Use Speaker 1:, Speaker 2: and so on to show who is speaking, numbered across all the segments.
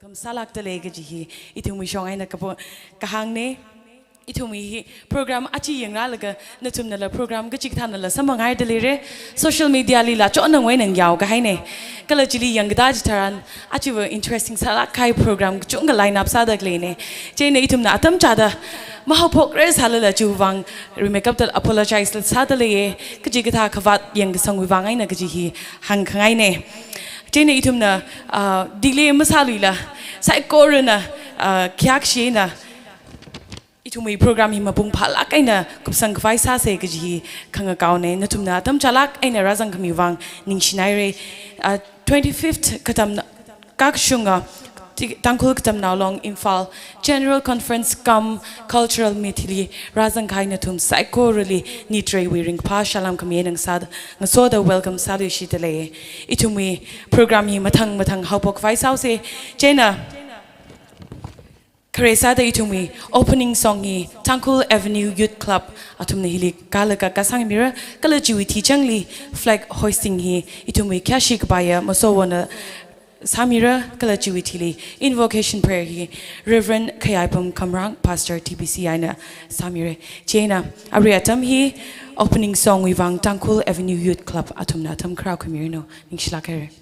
Speaker 1: welcome salak talega jihi itumi shongai na kapo kahang ne itumi program achi yangra laga natumna la program ga chikthana la samangai delire social media li la chon nang wai nang yaw ga haine kala chili yangda jitaran achi wa interesting salak kai program chung ga line up sa dak le ne chene itumna atam chada maha progress halala chuwang remake tal apologize la sa dale ka jigitha khawat yang sangwi wangai na ga jihi hang khangai ne chene itumna delay masalila sai corona kyak shena itumi program hi mapung phalak aina kupsang vai sa se gi khanga kaune natumna tam chalak aina razang khami wang ningshinai re 25th katam kak shunga tangkul katam now long Imphal general conference come cultural meeting razang khai natum psychorally nitre wearing pa shalam khami nang sad ngaso the welcome salu shi tele itumi program hi mathang haupok vai sa se chena Karesa da itumi opening songi Tangkul Avenue Youth Club atumne hili kalaga kasang mira kala jiwi tichangli flag hoisting hi itumi kyashik baya masowana samira kala jiwi tili invocation prayer hi Reverend Kayapam Kamrang Pastor TBC aina samire chena ariatam hi opening song wivang Tangkul Avenue Youth Club atumna tam crowd kamirno ningshlakere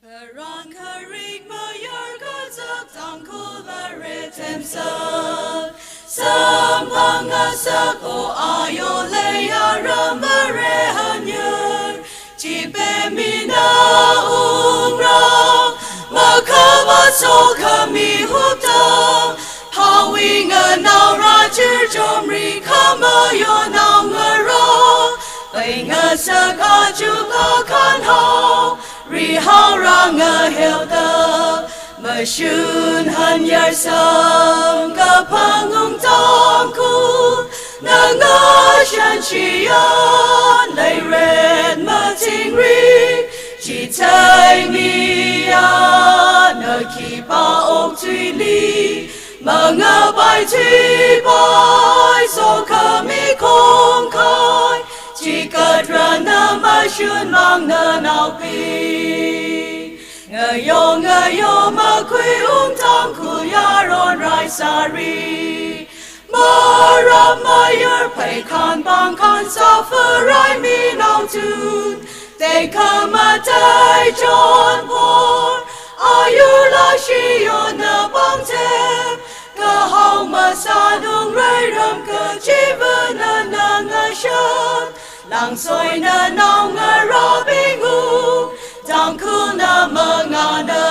Speaker 2: Baron Karik Mayor Gazak Tangkul Maritim Sak Sampangasak O Ayo Leia Ramare Hanyur Jipe Mina Umra Makama So Kami Hupta Hawinga Now Roger Jomri Kamayo Now Ngaro Bainga Sak Ajuka Kan Ho Rihau ranga hilda Mashun hanyar sam Kapangung tangku Nangashan chiyan Lay red mating ri Chitay miya Nakipa ok tui li Mga bay tui bay So kami kong kai Chikadra na mashun mang na naupi Ngayo makui tangkul yaron rai sari Maram mayor paikan bangkan safarai minau tun They come at I John Por Ayula shiyo na bangtem Kahau masadung rairam kajibana na ngasyan Lang soy na nao nga robingu Tangkul na mga na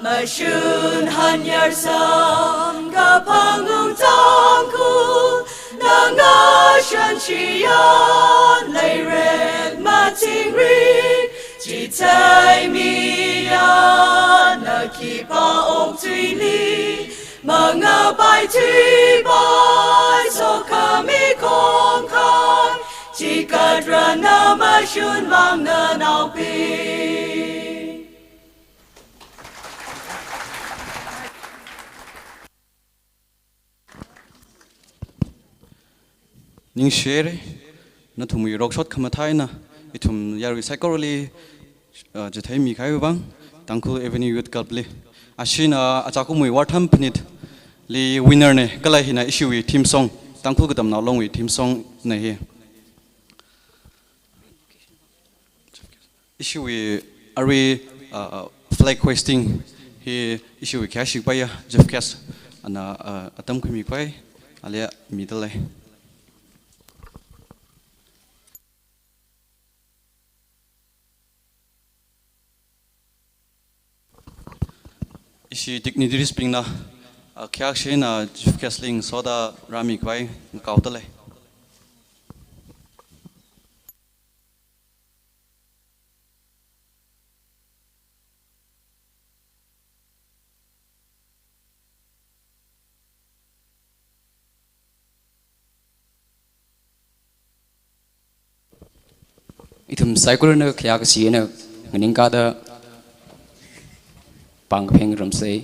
Speaker 2: Mashun hanyar sam Kapangung tangkul Nangasyan siyan Lay red mating rig Chitay miya Nakipa ok tui li Mga bay tui bay So kami kong kai Chika Ezra Namashun Bangna Naupi.
Speaker 3: Ning share na thumi rock shot khama thai na ithum yar psychology je thai mi khai bang tangku avenue youth club le ashina achaku mui watham pnit le winner ne kala hina issue wi theme song tangku gadam na long wi theme song na he issue wi are flag hoisting he issue wi kashik baya jeff cas ana atam khumi pai ale middle Ishi dignitary spring na kyak she na kasling soda rami kwai kautale
Speaker 4: Itum cycle na kyak si na nganing kada pang pheng ramsey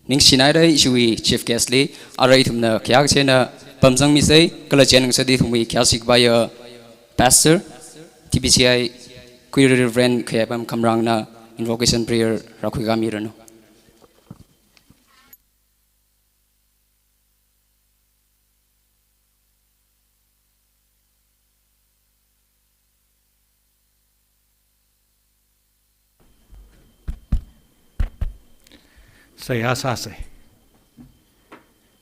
Speaker 4: ning sinai dai chui chief guest li arai thum na kyak chena pamjang mi sei kala chen sa di thumi kyasik by pastor TBCI Queer Reverend Khayapam Kamrang na invocation prayer rakhuiga mirano
Speaker 5: Saya sase.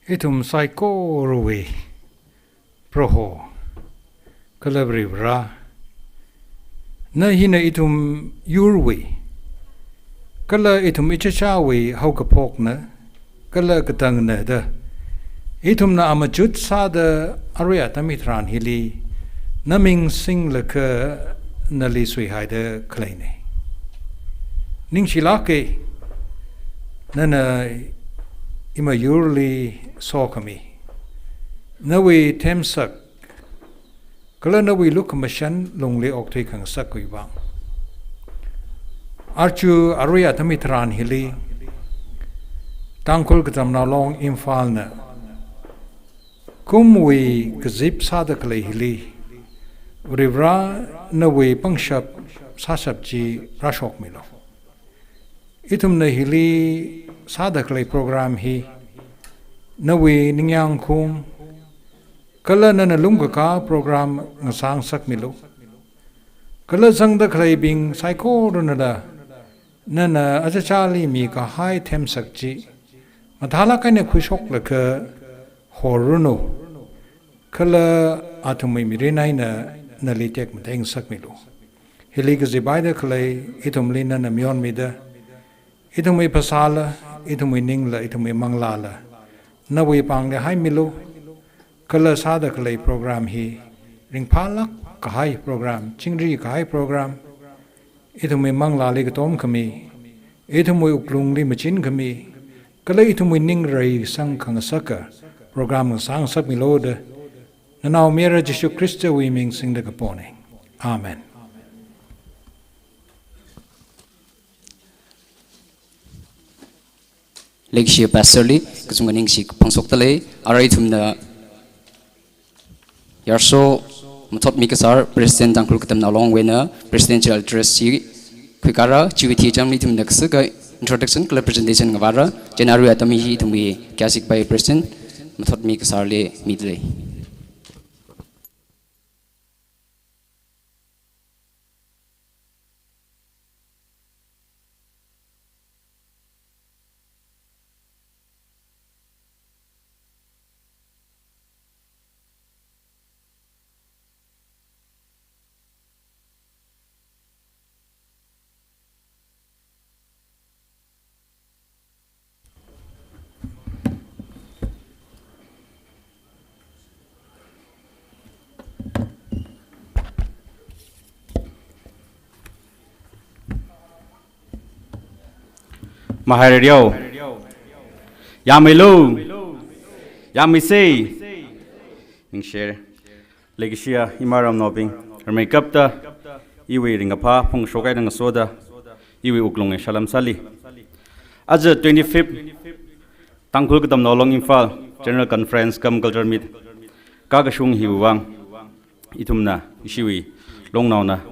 Speaker 5: Itum psycho ruwe proho kalabri bra na hina itum yurwe kala itum ichachawe haukapok na kala katang na da itum na amachut sada area tamitran hili naming sing laka nali sui haida kleine ning shilake nana ima yurli sokami nawi temsak kala nawi lukamashan longli oktay kang sakuibang archu area tamitran hili tangkol katam na long imfal na kumwi kazip sadakle hili rivra nawi pangshap sasabji rashok milo itum na hili sadakle program hi nawi ningyang khum kala nana lunga ka program ngasang sak milo kala sang da khlai bing psycho runada nana achachali mi ka hai them sakji mathala kaine khushok la ka horuno kala athumai mirenai na nalitek mateng sak milo hili ka zibaida khlai itumli nana myon mida itumai pasala itumai ningla itumai manglala nawi pangle hai milo kala sada kalai program hi ringpalak kahai program chingri kahai program itumai manglali ka tom kami itumai uklungli machin kami kala itumai ningrai sang khang saka program sang sak milo de nanaw mera Jesu Kristo wi ming sing de kapone amen.
Speaker 4: Lekshia pastorly kazunganing si pangsok tale arai thumna yarso mathot mikasar president tangkul katam na long wena presidential address si khikara chiwithi jamni thumna ksaga introduction kala presentation ngawara January atami hi thumi kyasik by president mathot mikasar le midle
Speaker 6: Maharadio Yamilu Yamise Ning share Legisia Imaram Nobing her makeup ta Iwi Ringapa Pong Shokai and Soda Iwi Uklung Shalam Sali as the 25th Tangkul Katam no long infal General Conference Kam Culture Meet Kagashung Hiwang Itumna Ishiwi Long Nauna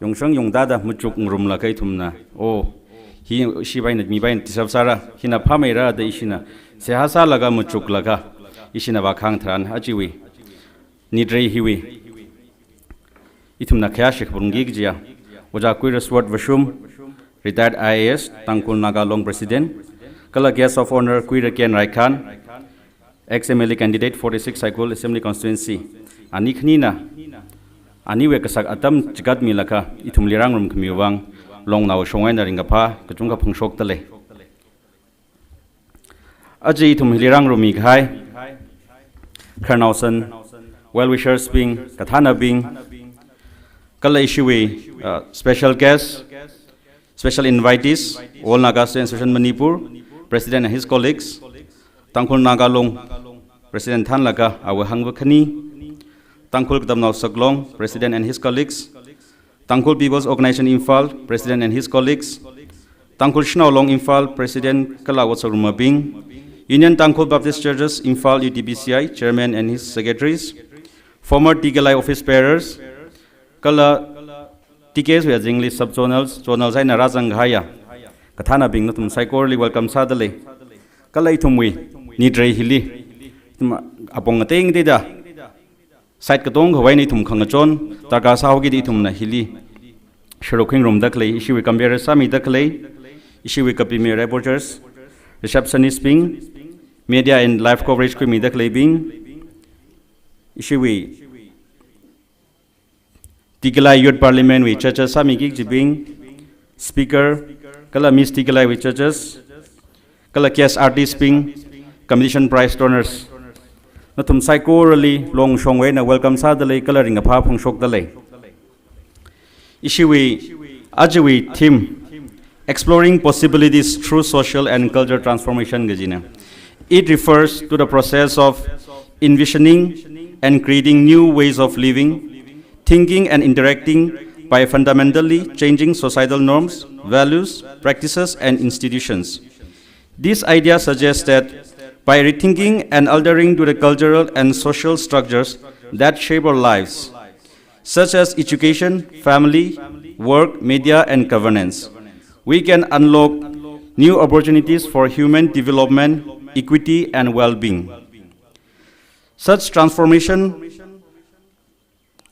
Speaker 6: Yongshang Yongdada Muchuk Rumla Kaitumna oh she by me by Tisavsara Hina Pamera the Ishina Sehasa Laga Muchuk Laga Ishina Bakang Tran Hajiwi Nidre Hiwi Itumna Kashik Bungigia Wajakwira Sword Vashum retired IAS Tangkul Naga Long President Kala guest of honor Quira Ken Raikan ex-MLA candidate 46 Saikul Assembly Constituency Aniknina Aniwe Kasak Atam Chigat Milaka Itum Lirang Rum Kamiwang Long Now Shongana Ringapa Kachunga Pungshok Tale Aji Itum Lirang Rumi Hai Karnausan well wishers being Katana being Kala Ishiwi special guests special invitees all Naga State Manipur President and his colleagues Tangkul Nagalong President Than Laga our Hangwakani Tangkul Damnau Saglong President and his colleagues Tangkul People's Organization Infal President and his colleagues Tangkul Shnaulong Infal President Kalawat Sarumabing Union Tangkul Baptist Churches Infal UTBCI Chairman and his secretaries former Tigalai office bearers Kala TKs we are Jingli subzonals zonals ay Narazanghaya Kathana being Nutum Saikorli welcome Sadale Kalai Tumwi Nidre Hili Apong Ting Dida Site Katong Hawaii Tum Kangachon Taka Saugi Tumna Hili Shiroking Room Duckley Ishi we compare Sami Duckley Ishi we copy me reporters receptionist being media and live coverage Kwimi Duckley being Ishi we Tigalai Youth Parliament with churches Sami Gig being speaker Kala Miss Tigalai with churches Kala Kias artists being competition prize donors Natum Saikorali Long Shongway na welcome Sadale coloring a Papung Shok Dale Ishiwi Ajiwi theme exploring possibilities through social and cultural transformation Gajina. It refers to the process of envisioning and creating new ways of living, thinking and interacting by fundamentally changing societal norms, values, practices and institutions. This idea suggests that by rethinking and altering to the cultural and social structures that shape our lives, such as education, family, work, media and governance, we can unlock new opportunities for human development, equity and well-being. Such transformation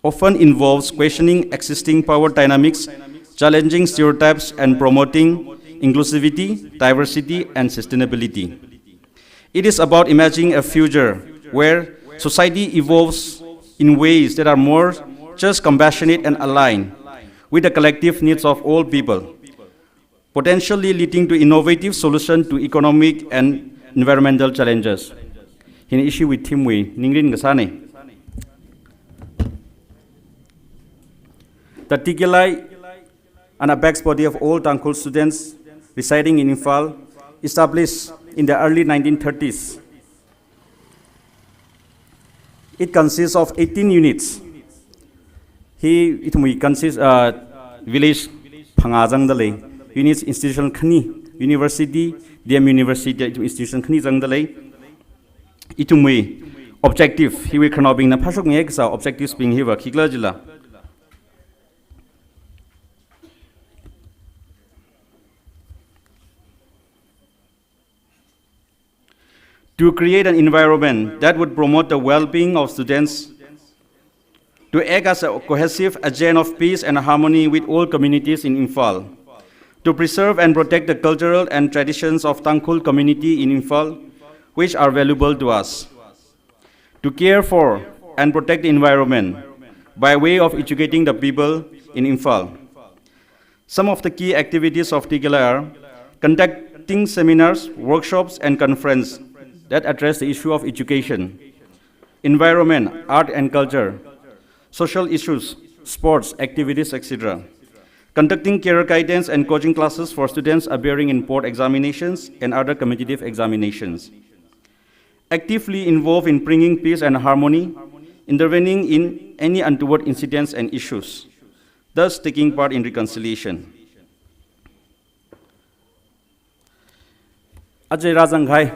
Speaker 6: often involves questioning existing power dynamics, challenging stereotypes and promoting inclusivity, diversity and sustainability. It is about imagining a future where society evolves in ways that are more just, compassionate and aligned with the collective needs of all people, potentially leading to innovative solutions to economic and environmental challenges. In issue with Timwe, Ningrin Gasane. The Tigalai and a back's body of all Tangkul students residing in Infal, established in the early 1930s. It consists of 18 units. It consists village Pangazang Dale, units institution Khani, university, DM University institution Khani Zangdale. Itumwe objective, he will cannot be in a Pashok Nexa, objectives being here, Kiglajila. To create an environment that would promote the well-being of students, to act as a cohesive agent of peace and harmony with all communities in Infal, to preserve and protect the cultural and traditions of Tangkul community in Infal, which are valuable to us, to care for and protect the environment by way of educating the people in Infal. Some of the key activities of Tigalai are conducting seminars, workshops and conferences that address the issue of education, environment, art and culture, social issues, sports, activities, etc. conducting career guidance and coaching classes for students appearing in board examinations and other competitive examinations. Actively involved in bringing peace and harmony, intervening in any untoward incidents and issues, thus taking part in reconciliation. Ajay Razanghai,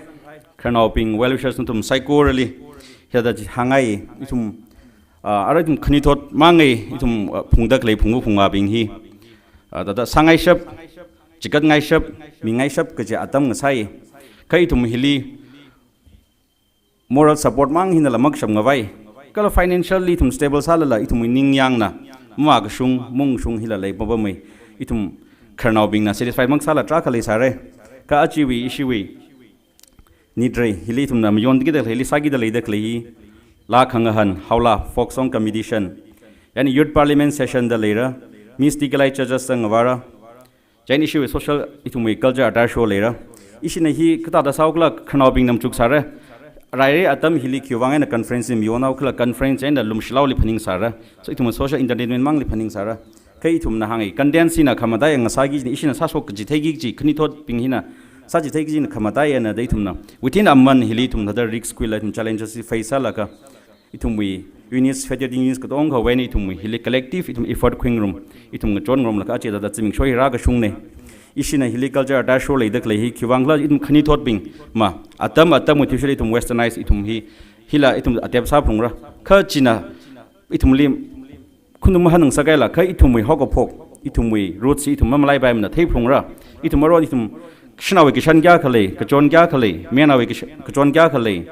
Speaker 6: Karnauping, well-wishers to psychorally, here that Hangai, itum, Aratum Knitot Mangai, itum Pungdakle Pungu Pungabing he, the Sangai shop, Chikangai shop, Mingai shop, Kaja Atam Sai, Kaitum Hili, moral support mang in the Lamak Shamavai, Kala financially itum stable salala, itum winning yangna, Mag Shung, Mung Shung Hilale, Bobame, itum Karnauping, satisfied Mang Sala Trakali Sare. Ka achiwi ishiwi nidre hili tumna myon digida hili sagi da leida klei la khangahan haula folk song competition yani youth parliament session da leira mystical churches sangwara jain ishiwi social itumi culture atar show leira ishina hi kata da saukla khanawbing namchuk sare raire atam hili kyuwang na conference myon aukla conference and lumshlau li phaning sara so ituma social entertainment mang li phaning sara kai thum na hangi condense na khamada yang sagi ni ishina sasok ji thegi ji khni thot ping hina saji thegi ji khamada ya na dei thum na within a month hili thum the risk skill item challenges faisa laka itum we unis federal unions ko dong when itum we hili collective itum effort queen room itum chon room laka che da chiming shoi ra ga shung ne ishina hili culture da show le dak le hi khiwangla itum khni thot ping ma atam usually itum westernized itum hi hila itum atep sa phungra kha china itum lim Kunum Hanang Sagala, Kai Itumui Hogopok, Itumui, Rotsi, Itum Mamalai Bam, the Tapungra, Itumaro, Itum Shinawikishan Gakale, Kajon Gakale, Mianawik Kajon Gakale,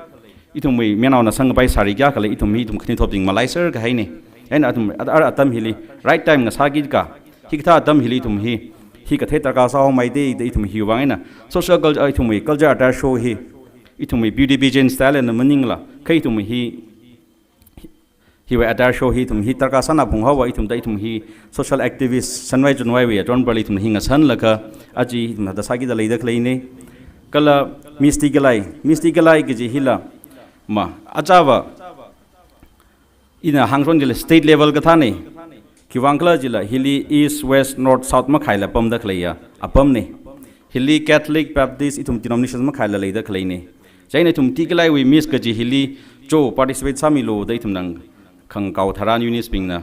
Speaker 6: Itumui, Miana Sang by Sari Gakale, Itum Hitum Knitoping Malaiser, Gaine, and Atam Hilly, right time Nasagidka, Hikta Atam Hilitum he, Hikataka saw my day, the Itum Hiwana, social Itumui, Culture Atar show he, Itumui, beauty pigeon style and the Maningla, Kaitum he. He were at our show hitum he takasana punghawa itum daitum he social activist Sunway Junway John Burlitum Hingas Hanlaka Aji the Sagi the Leda Kleine Kala Mystigalai Giji Hila Ma Ajava in a Hangson state level Gatani Kiwankla Jilla Hilly East West North South Makaila Pum the Klaya Apumne Hilly Catholic Baptist itum denominations Makaila Leda Kleine Jainatum Tigalai we miss Gaji Hilly Joe participate Samilo daitum nang Kang Kau Tharan Unis Ping na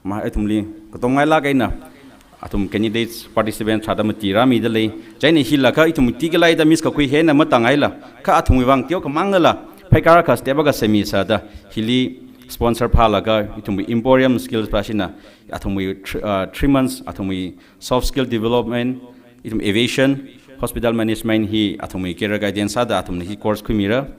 Speaker 6: Ma Etumli, Katongai Lagaina, Atum candidates participants Hadamati Rami the Lay, Jane Hilaka, Itum Tigalai the Miska Kuihena Matangaila, Ka Atumivang Tioka Mangala, Pekaraka Stebaga Semisada, Hili sponsor Palaga, Itum Emporium Skills Pasina, Atum 3 months, Atum soft skill development, Itum aviation, hospital management, he Atum Kera Guidance Sada, Atum he course Kumira,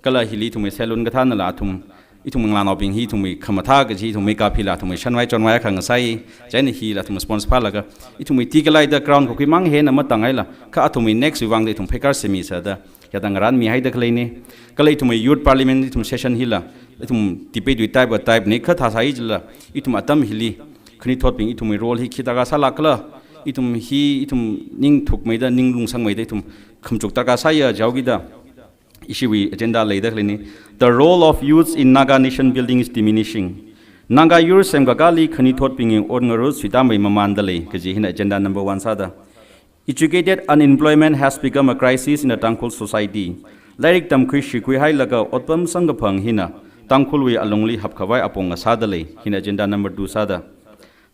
Speaker 6: Kala Hili to me Salon Gatana, Atum. Itum Lanoping he to me Kamataga, he to make up Hila to me Shanwai John Wakan Sai, Jenny Hila to me sponsor Palaga, it to me Tigalai the ground Hokimang Hen and Matangaila, Ka to me next we want to Pekar Semisada, Yatangaran mi Haida Klane, Kalay to me youth parliament to session Hila, it to debate with type Nika Tasaijla, it to Matam Hili, Knitoping it to me roll he Kitagasalakla, itum he itum ning took me the ning lung sang me itum Kamchutaka Saya Jaugida. Ishiwi agenda later the role of youths in Naga nation building is diminishing. Naga youths and Gagali Kanitot pinging ordinary Sitame Mamandale, Kajihin agenda number 1 sada. Educated unemployment has become a crisis in the Tangkul society. Lyric Tamkwishi Kwihai Laga Otpam Sangapang Hina, Tangkulwi alongly Hapkawai Apong Sadale, in agenda number 2 sada.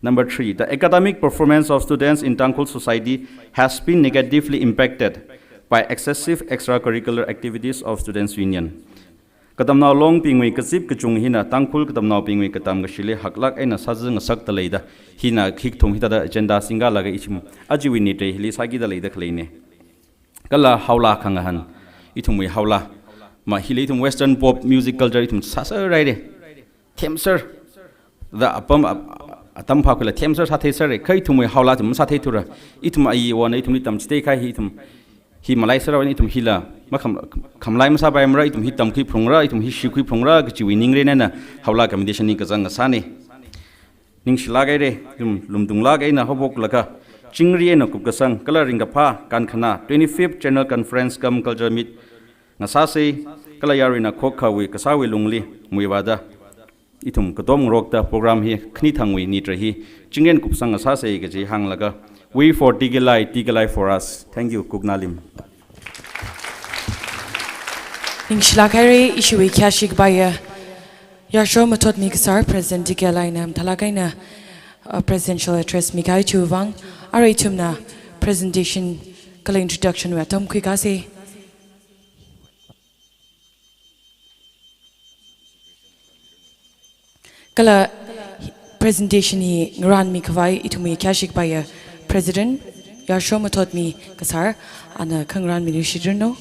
Speaker 6: Number 3, the academic performance of students in Tangkul society has been negatively impacted by excessive extracurricular activities of students' union. Katamna long pingwe kasip kachung hina tangkul katamna pingwe katam gashile haklak aina sajang sak talaida hina khik thong hita da agenda singa laga ichim ajiwi ni te hili sagi da leida kleine kala haula khangahan itumwe haula ma hili tum western pop music culture itum sasa raide themser the apam atam phakula themser sathe sare kai tumwe haula tum sathe tura itum ai wona itum tam stay kai hitum hi malai sara ni tum hila ma khamlai ma sa bai mra itum hitam khi phungra itum hi shikhi phungra gi winning re na hawla accommodation ni ka jang sa ne ning shila gai re lumdung la gai na hobok laka chingri na kup ka sang coloring ka pha kan khana 25th general conference kam culture meet nga sa se kala yari na khokha we ka sa we lungli muiwada itum katom rok ta program hi khni thangwi ni tra hi chingen kupsang asa sei ge ji hang laga we for tigalai for us. Thank you Kugnalim.
Speaker 1: Ning shlakare ishuwi kyashik baya Yasho matot miksar President Tigalai nam talagaina presidential address mikai chuwang arai tumna presentation kala introduction wa tom kwikase kala presentation hi ngran mi khawai itumi kyashik baya President Yasho matot mi kasar ana khangran mi shidrno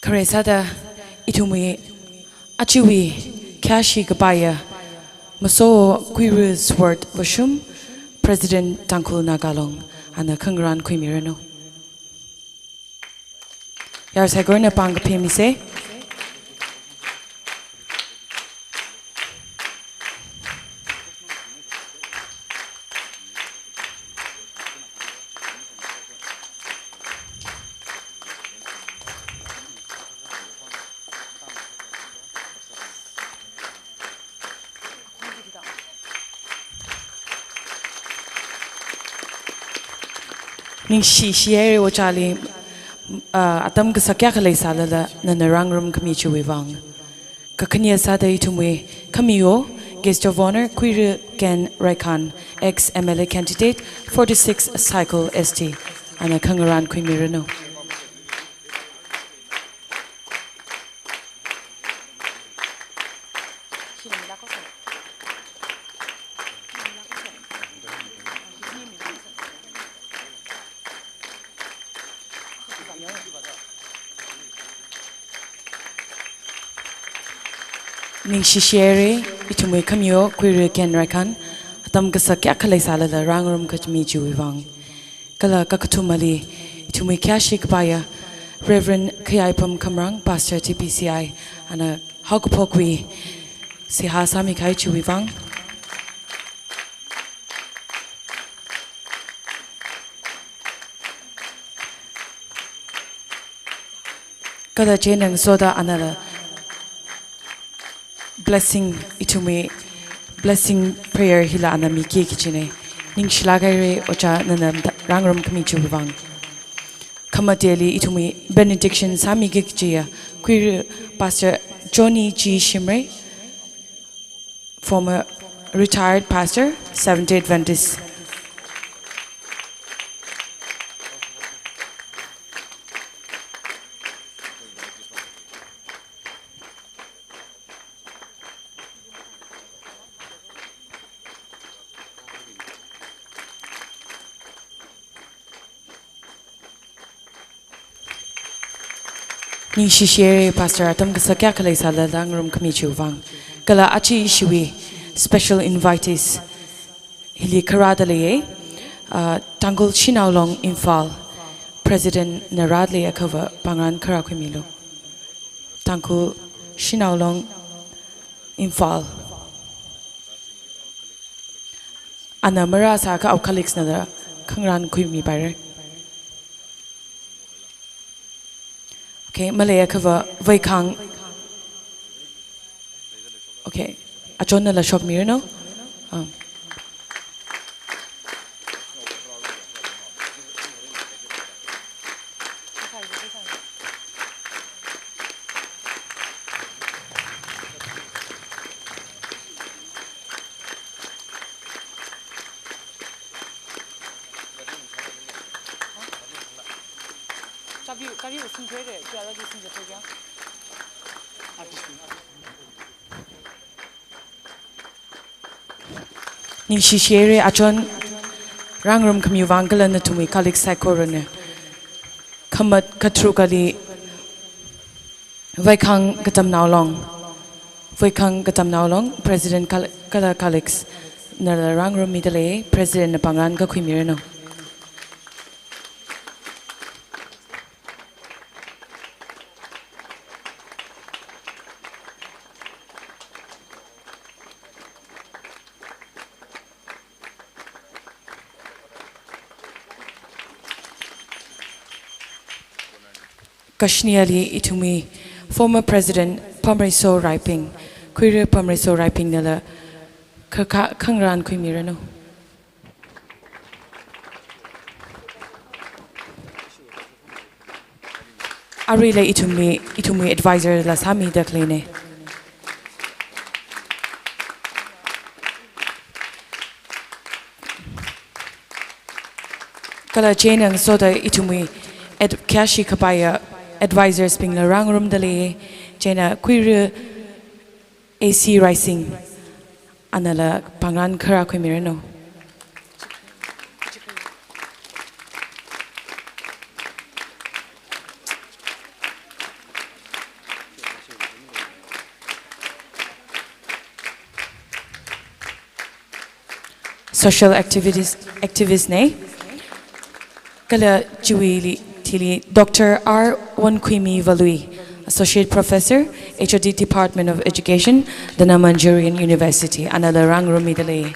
Speaker 1: Karesada itumi achiwi kyashi gabaya maso quiris word vashum President Tankul Nagalong ana kangran kwimirano Yar sagorna pang pmise ning shiere wo chali atam ka sakya khalai salala na narangrum kami chuwang ka khania sada itumwe kamiyo guest of honor queer Ken Raikan ex MLA candidate 46 cycle ST ana kangaran kwimirano ning shishere itumwe kamyo queer Ken Raikan atam ka sakya khalai salala rangrum kachmi chuwang kala kakatumali itumwe kyashik baya Reverend Kayapam Kamrang Pastor TPCI ana hakupokwi si hasami kai chuwang kada chenang soda anala blessing itume blessing prayer hila anami ke kichine ning shlagare ocha nanam rangrum kami chuwang kamateli itume benediction sami ke kichia queer Pastor Johnny G Shimre former retired pastor Seventh-day Adventist Ning shishere Pastor atam kasakya kalai sala langrum kami chuwang kala achi ishuwi special invitees hili karadalaye Tangul Shinaulong Imphal President Naradle Akava Pangan Karakwimilo Tangul Shinaulong Imphal Ana mara sa ka aukalix nada kangran kwimi bare Okay, Malaya cover Vaikang. Okay, Achona la shop mirno. Ning shishere achon rangrum kamyuvangala na tumi kalik saikorone kamat katru kali Vaikang gatam naulong President kala kalix na rangrum midale President na pangan ka kwimirano Kashniali itumi former President Pamriso Raiping Kuire Pamriso Raiping nala Kangran Kuimirano Arile itumi advisor la Sami Dakline Kala Jane and Soda itumi Kashi Kapaya advisors ping la rang room dale Jena Queer AC Rising Anala Pangan Kara Kuimirano Social activists ne Kala Juili Tili Dr. R. Wankwimi Valui, Associate Professor, HOD Department of Education, Dana Manjurian University, Anala Rangrumi Dele.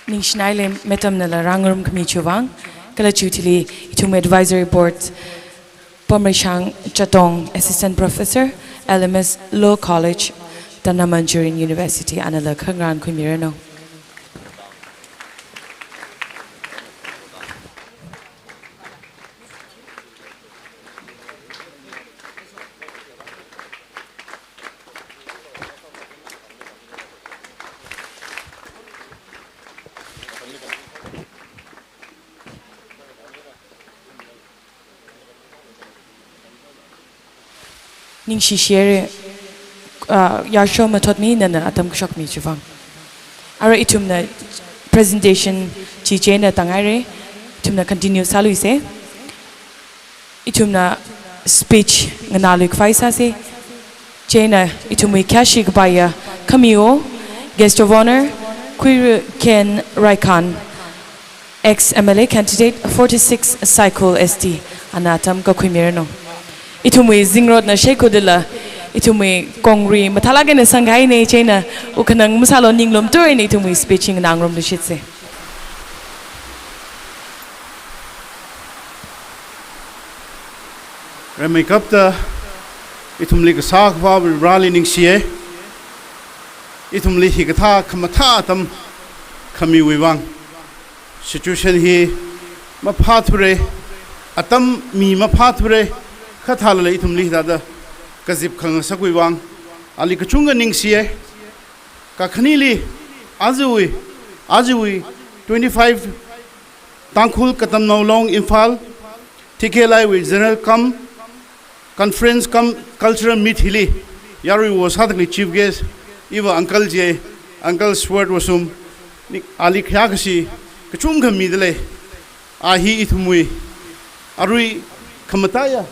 Speaker 1: Ning Schneile metam nala rangurum kamichuwang, kala chutili itum advisory board, Pomrishang Chatong, Assistant Professor, LMS Law College, Dana Manjurian University, Anala Kangran Kumirano. Ning shi share yarsho matot mi nana atam kshok mi chuvang. Ara itum na presentation chi na tangare itum na continue salu se. Itum na speech nganaluk faisa se. Jena itum we kashi gbaya kamio guest of honor Queer Ken Raikan ex MLA candidate 46 cycle ST anatam ka kwimirano. Itumui zingrod na shekodila itumui kongri matalaga na sanghay na chena ukanang musalo ninglom tur na itumui speeching nangrom na shitse.
Speaker 7: Ramai kapta itumli ka sakwa rally ning siye itumli hikatha kamatha tam kami wiwang situation hi maphature atam mi maphature Kathala itum lihada Kazip Kang Sakuiwang Ali Kachunga Ningsie Kakhanili Azui 25 Tankul Katam No Long Infal Tikelai with General Conference Cultural Meet Hili Yari was hardly chief guest Eva Uncle J Uncle Sword Wasum Ali Kyakashi Kachunga Midle Ahi Itumui Arui Kamataya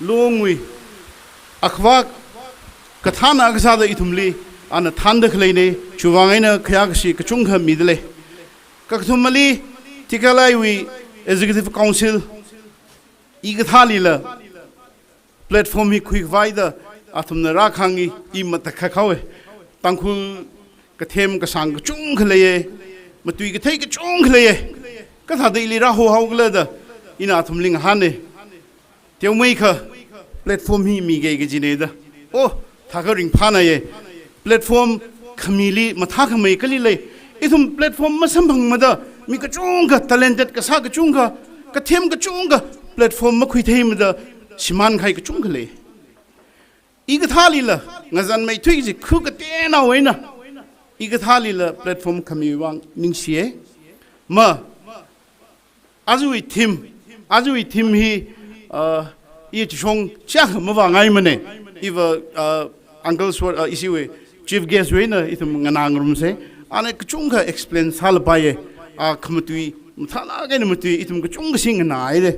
Speaker 7: Longwi Akwak Katana Aksada Itumli and a Tandakline, Chuvaina Kayakashi, Kachunga Midle Kakumali Tikalaiwi Executive Council Igathalila Platform Quick Vida Atum Narakangi Imatakakawe Tankul Katem Kasang Chunkleye Matui take a chunkleye Katha daily Raho Hauglada in Atumling Hane Maker platform he me gagajineda. Oh, Takaring Panaye platform Kamili Mataka Makalile. Itum platform Masambang Mada Mikachunga talented Kasaka Chunga Katem Kachunga platform Makuitem the Shiman Kai Kachungale. Igathalila Nazan may tweak cook at the end of winner. Igathalila platform Kamiwang Ningsie Ma Azui Tim he each song Chak Mavang Imane, Eva Uncle's word issue, Chief Guest Winner, Itum Ganangrum say, and a Kachunga explains Halabaye, Kamatui, Mutala Ganamati, Itum Kachunga sing and I,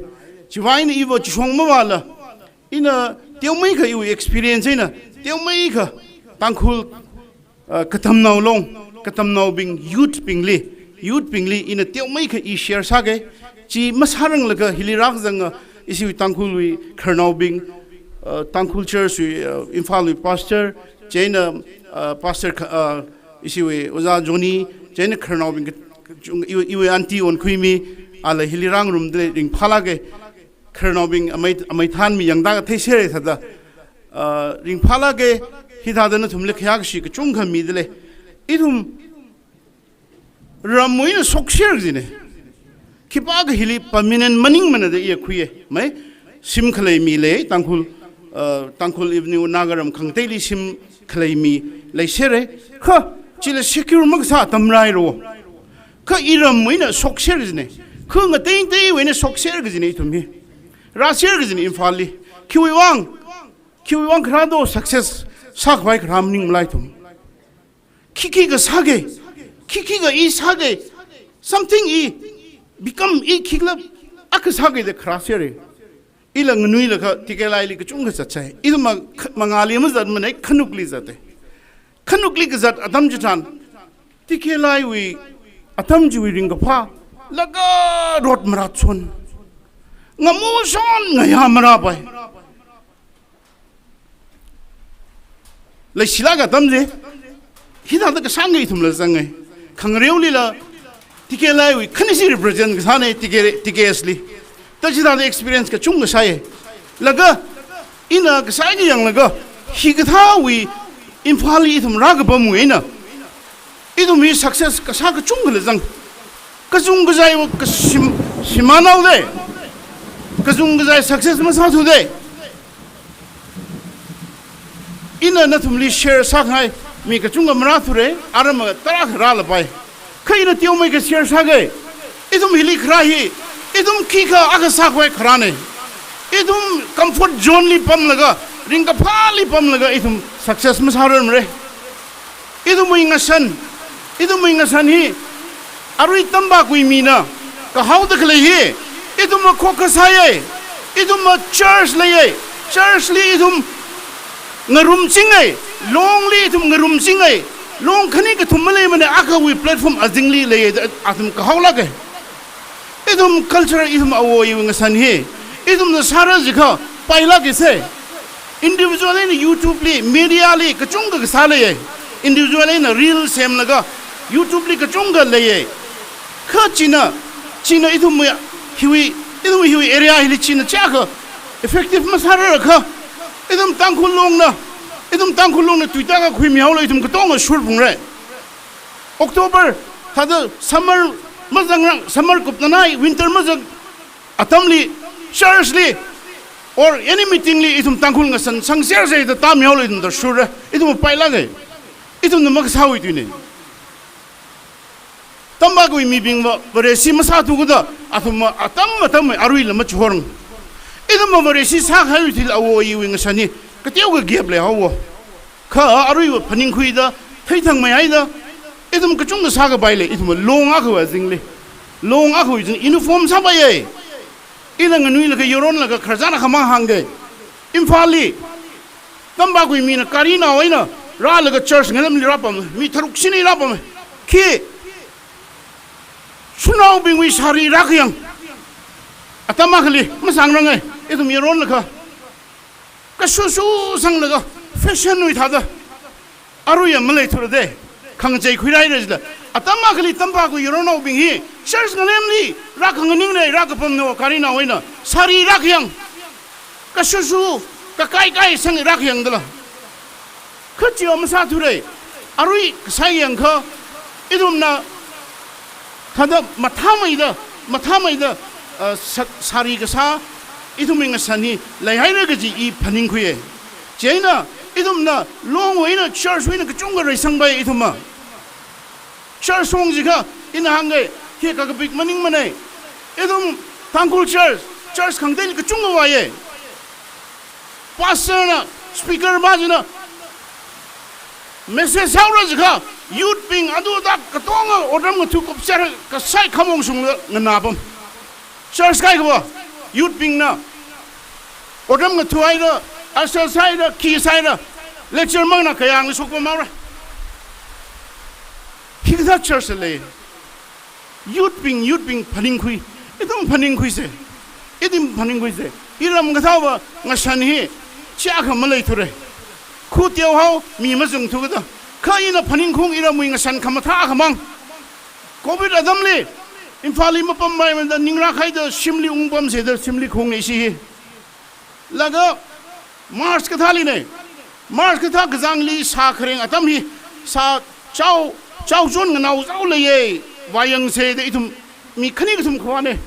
Speaker 7: chiwai na iwo chong ma wala ina tiêu mấy cái yêu experience ấy nè tiêu mấy cái tăng khul cái tâm nào long cái tâm nào bing youth bing li ina tiêu mấy cái i share sa cái chỉ mất harang là cái hilirak rằng isi tăng khul vi khernau bing tăng khul church vi Imphal vi pastor chena pastor isi vi oza Johnny chena khernau bing yêu anti on khui mi ala hilirang room de ring phala cái khernau bing amai than mi yang da thei se tha da ring phala cái hi tha da na thum le khyak shi cái chung kham mi de le I thum ramui na sok share ji ne khipa ga hili permanent maning mana de ye khuye mai sim khlai mi le tangkhul evening nagaram khangtei li sim khlai mi le sere kha chile secure mak sa tamrai ro kha iram mai na sok share ji ne khung ga tei tei we na sok share ga ji ne thum hi ra share ga ji ne Imphal li khiwi wang khrado success sak bai khram ning lai thum kiki ga sage kiki ga I sage something I become I kikla ak sage de krasere ilang nui la ka tikelai li ka chung ga chachai I ma mangali ma zat mane khanukli zate khanukli ga zat adam jutan tikelai wi atam ju wi ring ga pha laga rot marathon ngamu son ngaya mara bai le silaga tamje hida da ka sangai thum la zangai khangreu li la tikelai wi khanisi represent ka sane tikesli ta jida da experience ka chung ga sai laga ina ka sai yang laga hi ga tha wi Imphal li thum ra ga bam wi na idum mi success ka sa ka chung ga la zang ka chung ga zai ka simana de ka chung ga zai success ma sa thu de ina na thum li share sa khai mi ka chung ga mara thure arama tara khra la pai khai na tiu mai ka share sa ge idum hili khra hi idum ki ka aga sa khwai khra ne idum comfort zone li pam laga ring ka pha li pam laga idum success ma sa ram re idum inga san hi arui tamba kui mi na ka how da khle hi idum ko ka sa ye idum church le ye church li idum ngarum singai long li tum ngarum singai long khani ka thum le mane aka wi platform azingli le atum ka hawla ke idum culture idum awo yu ngasan he idum na sara jikha paila ke se individual in YouTube li media li ka chung ka sa le ye individual in real sem laga YouTube li ka chung ga le ye kha china idum hiwi area hi china cha ka effective masara kha idum tangkhulong na Twitter ka khui miao lo idum ka tong shur bung re October thada summer mazang summer kup na nai winter mazang atamli seriously or any meeting li idum tangkhul nga san sang share se da ta miao lo idum da shur re idum pai la ge idum na mak sawi tu ne tamba ko mi bing ba bare si masa tu ko da atam arui la ma chhorng idum ma bare si sa khayu til awo yi wing sani ka tiau ga gep le hawo kha arui wa phaning khui da thai thang mai ai da idum ka chung ga sa ga bai le idum long a khwa jing le long a khoi jing uniform sa bai ye ilang nui la ka yoron la ka kharjana khama hang ge Imphal li tamba ko mi na karina wai na ra la ka church ngam li ra pam mi tharuk sini ra pam ki sunau bing wi sari ra khyang atama khali ma sang rang ai idum yoron la ka su sang la ka fashion wi tha da aru ya malai thur de khang chai khui rai re da atama khali tamba ko yoron au bing hi church ngam li ra khang ning nei ra ka pam no karina wai na sari ra khyang ka su ka kai sang ra khyang da la kha chi om sa thu re aru sai yang kha idum na thada mathamai da sari ka sa idum inga sani lai hai ra ga ji I phaning khuye chena idum na long way na church way na ka chung ga rai sang bai idum ma church song ji kha in hang ge ke ka big maning mane idum tangkul church khang dei ka chung ga wa ye pastor na speaker ba ji na message sao ra ji kha youth ping adu da ka tong odam ga thu kop ser ka sai khamong sung na bam church kai ko youth ping na odam ga thuai da asal sai da ki sai da lecture mang na kayang sok ma ra hi da church le youth ping phaning khui idum phaning khui se idim phaning khui se iram ga thawa nga san hi cha kha ma lei thure khu tiao hau mi ma jung thu da khai na phaning khung iram mui nga san khama tha khamang covid adam le imphali ma pam mai man da ningra khai da simli ungbam se da simli khung nei si laga mars ka thali ne mars ka tha gazang li sa khreng atam hi sa chau zon nga nau zau le ye wayang se de itum mi khani tum khwa ne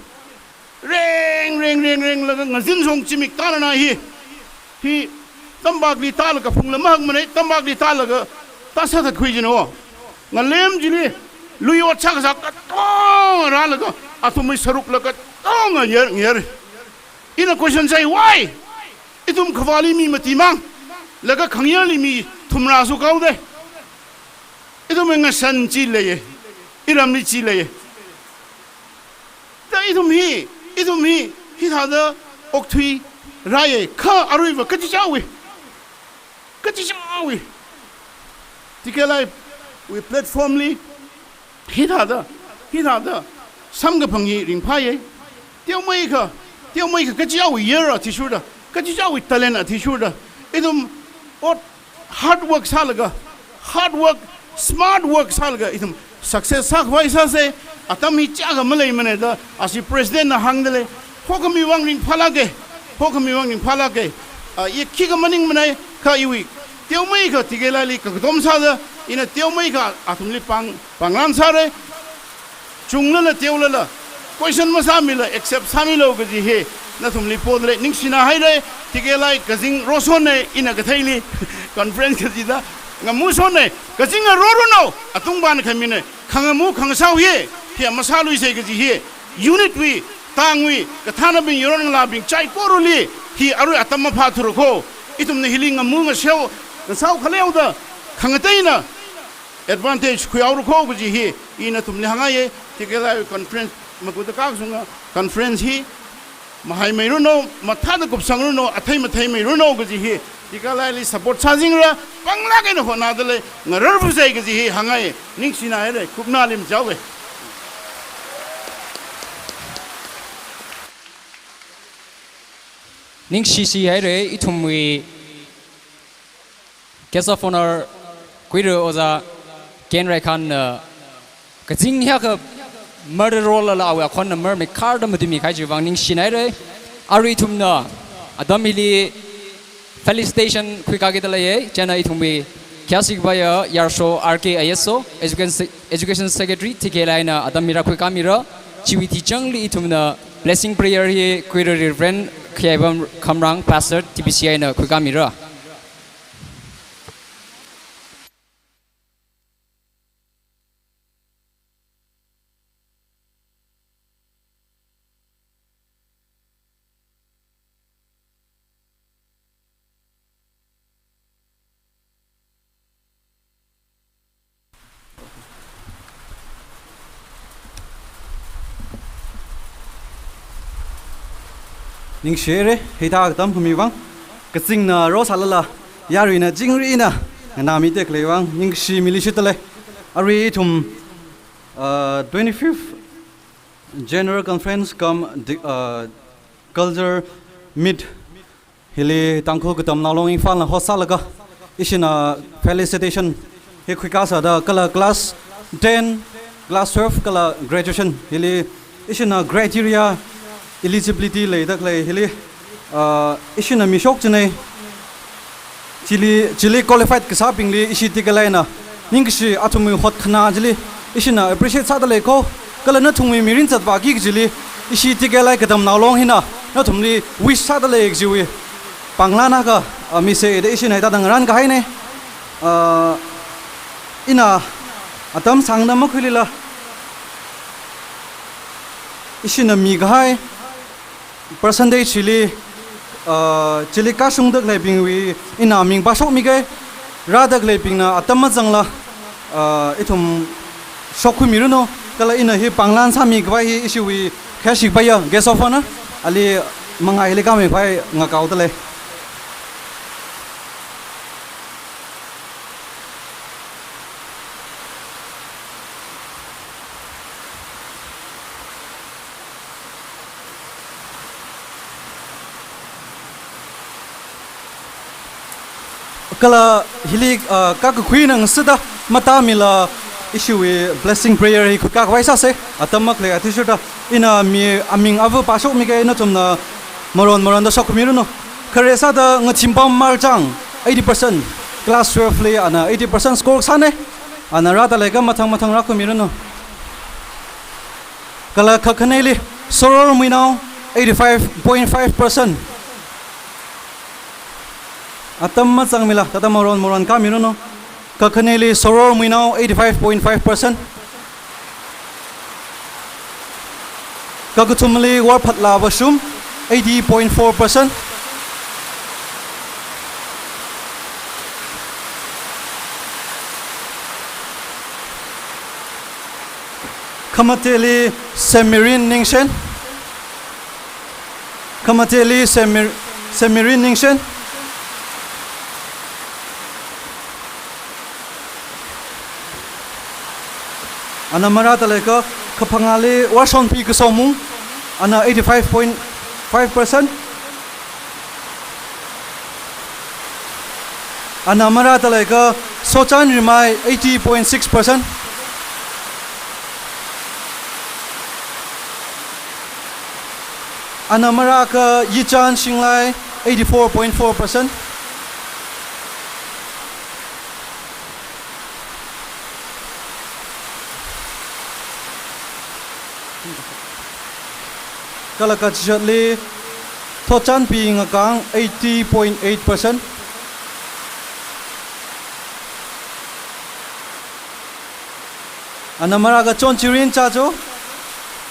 Speaker 7: reng laga nga jin song chimik ta na hi tambak li ta la ka phung la mag mane tambak li ta la ga ta sa tha khui jino nga lem jini luyo chak sa ka to ra la ga atum saruk la ka to nga yer in a question say why itum khwali mi mati mang laga khangya li mi thumra su kau de itum nga san chi le ye iram ni chi le ye ta itum hi tha da ok thui ra ye kha arui wa ka chi chawi tikelai we platform li hi tha da sam ga phangi ring pha ye tiao mai ka ka chi chawi ye ra thi shu da ka chi chawi talent a thi shu da itum ot hard work smart work salga itum success sak vai sa se atam hi cha ga malai mane da asi president na hang dele hokami wang ring phala ke ye ki ga maning mane kha iwi tiao mai ka tigela li ka dom sa da ina tiao mai ka atum li panglan sa re chungla la tiao la question ma sa mila except samilo ga ji he na thum li podle ning sina hai re tigela ka jing roson ne ina ga thaili conference ka ji da nga muson ne ka jing ro no atung ban khamine khangamu khangsau he phe masa lui se ga ji he unit wi tangwi ka thana bin yoron la bin chai poruli hi aru atam pha thuru ko itum ne hiling amu nga seu sau khaleu da khangateina advantage khuyaur ko ga ji he ina tum ne hangaye tigela conference makuda ka sunga conference hi mahai mai no matha da gup sang no athai mathai mai no ga ji he tigela li support charging ra pangla ke no hona dale ngarar bu sai ga ji he hangaye ning sina he khupna lim jawe
Speaker 4: ning CC hai re itumwi guest of honor kuire oza ken rai khan ka jing hya ka murder roll la awa khon number me card ma dimi khai jiwang ning sinai re ari thumna adamili felicitation khika ge dalaye chana ithumbi kyasik baya yarsho RKISO education secretary tikelaina adamira khika mira chiwiti changli ithumna blessing prayer he kuire reverend khyabam khamrang pastor TBCI na khika mira
Speaker 3: ning shere hita tam khumi wang ka ching na ro salala yari na jingri na na mi tek le wang ning shi milishitale ari thum 25th general conference come culture meet hili tangkho kutam nalong in fal na hosalaga isina felicitation he khikasa da kala class 10 class 12 kala graduation hili isina criteria eligibility le dak le hili isina mishok chne chili qualified kasa pingli isi tikalaina ningshi atumi hot khna jili isina appreciate sa le ko kala na thumi mirin chat ba gi jili isi tikalai kadam nalong hina na thumli wish sa le jiwi panglana ka mi se de isina ta dang ran ka haine ina atam sangna ma khulila isina mi gai percentage chili ka sung dak le bingwi ina ming ba sok mi ge ra dak le bingna atam ma jangla ithum sokhu miruno kala ina hi panglan sa mi gwa hi isiwi khashik baya guest of honor ali mangai le kami phai nga kau tale kala hili ka khui nang sida mata mila issue blessing prayer hi ka vai sa se atamak le atishuta ina mi aming avu pasok mi ke na tumna moron da sok mi no khare sa da ngachimpam marjang 80% class 12 le ana 80% score sane ana rata le ka mathang ra ko mi no kala khakhane le soror mi now 85.5% atam chang mila tata moron ka mi no kakhaneli soror mi now 85.5% kagutumli war phatla basum 80.4% kamateli semirin ningshen semirin ningshen ana marata leka khapangale washon pi ka somu ana 85.5% ana marata leka sochan rimai 80.6% ana maraka yichan shinglai 84.4% kalaka chatli thochan pi ngakang 80.8% anamaraga chonchirin chacho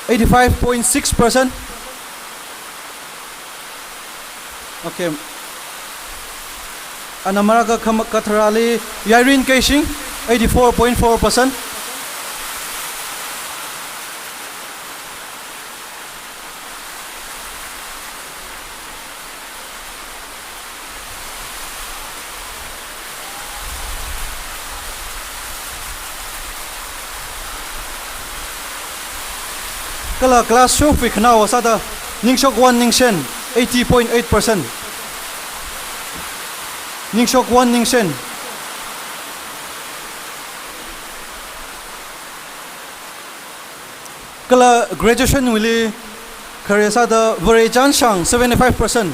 Speaker 3: 85.6%. Okay, anamaraga katharali yairin kashing 84.4%. Kala class show fi khna wasada ningshok 1 ningshen 80.8%. ningshok 1 ningshen kala graduation wili kharesa da vare chan shang 75%.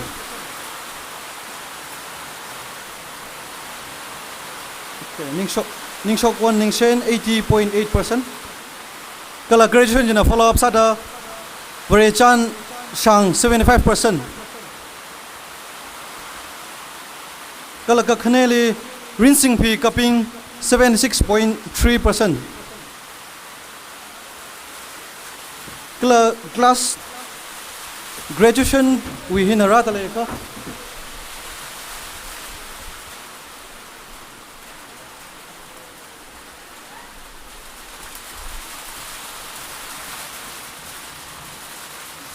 Speaker 3: Okay, ningshok 1 ningshen 80.8%. kala graduation jina follow up sada Varechan Shang 75%. Kala kakhaneli rinsing pi kaping 76.3%. Kala class graduation we hinarata leka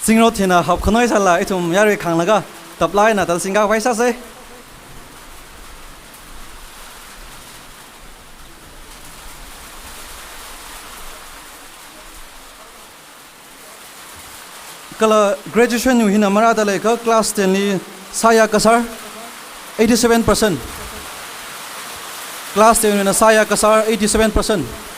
Speaker 3: Singro thina hab khonoi sala itum yari khang laga taplai na tal singa paisa se kala graduation yu hina marada leka class 10 li saya kasar 87%. class 10 na saya kasar 87%.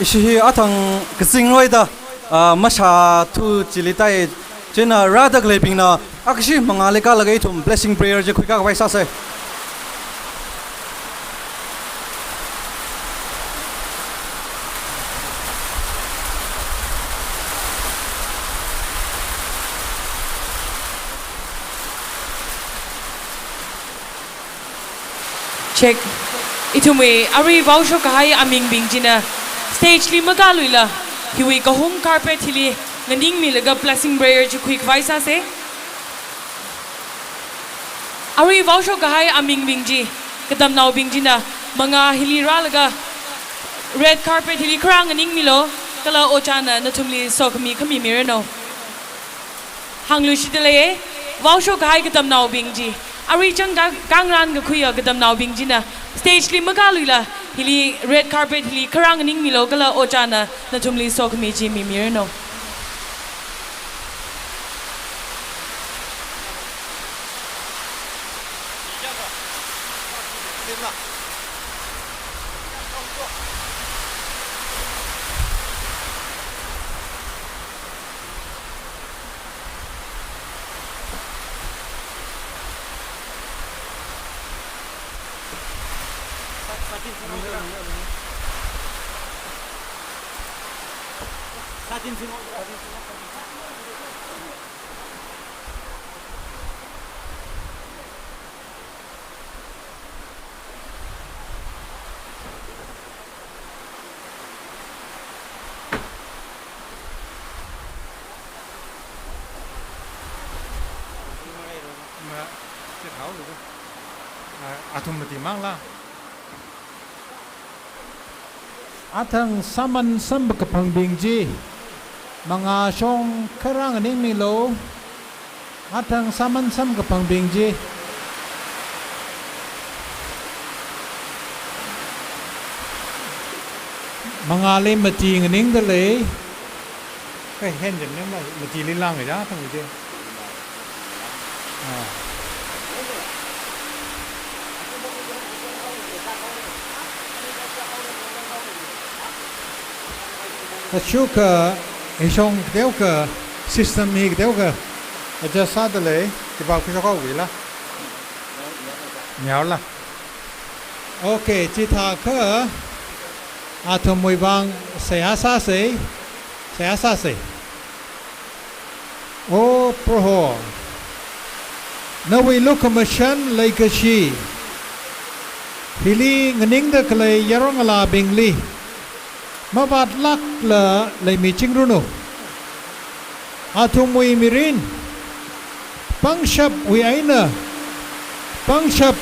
Speaker 3: Ishi atang kesing roida masha tu cilitai jena rada gleping na akshi mangalika lagai tum blessing prayer je kuika waisa se
Speaker 1: check itumi ari vausho kahai aming bingjina stage li maga luila hiwi ka home carpet hili nganing mi laga blessing prayer ji quick vaisa se ari vausho kahai aming bingji kadam naw bingjina manga hili ra laga red carpet hili krang nganing mi lo kala ochana natumli sokmi khami mirano hanglu shidele vausho kahai kadam naw bingji ari chang gangran ga khuya gadam naw bingjina stage li magalula hili red carpet hili karang ning milo kala ochana na tumli sokmi ji mi mirno
Speaker 5: athumati mangla athang saman sambak pangbingji manga shong karang ning milo athang saman sam ka pangbingji manga le mati ning de le cái hen jin ne mati li lang ga thang ji Chuka isong deu ka system mi deu ka aja sa de le ti ba ku ko wi la nhau la okay chi tha ka atom mui bang se asa se o pro na wi look commission like shi hili ngning da klei yarong la bingli mabat lak la lay mi chingruno atumui mirin pangshap wi aina pangshap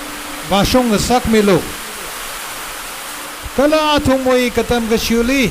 Speaker 5: basong sak milo kala atumui katam ka shuli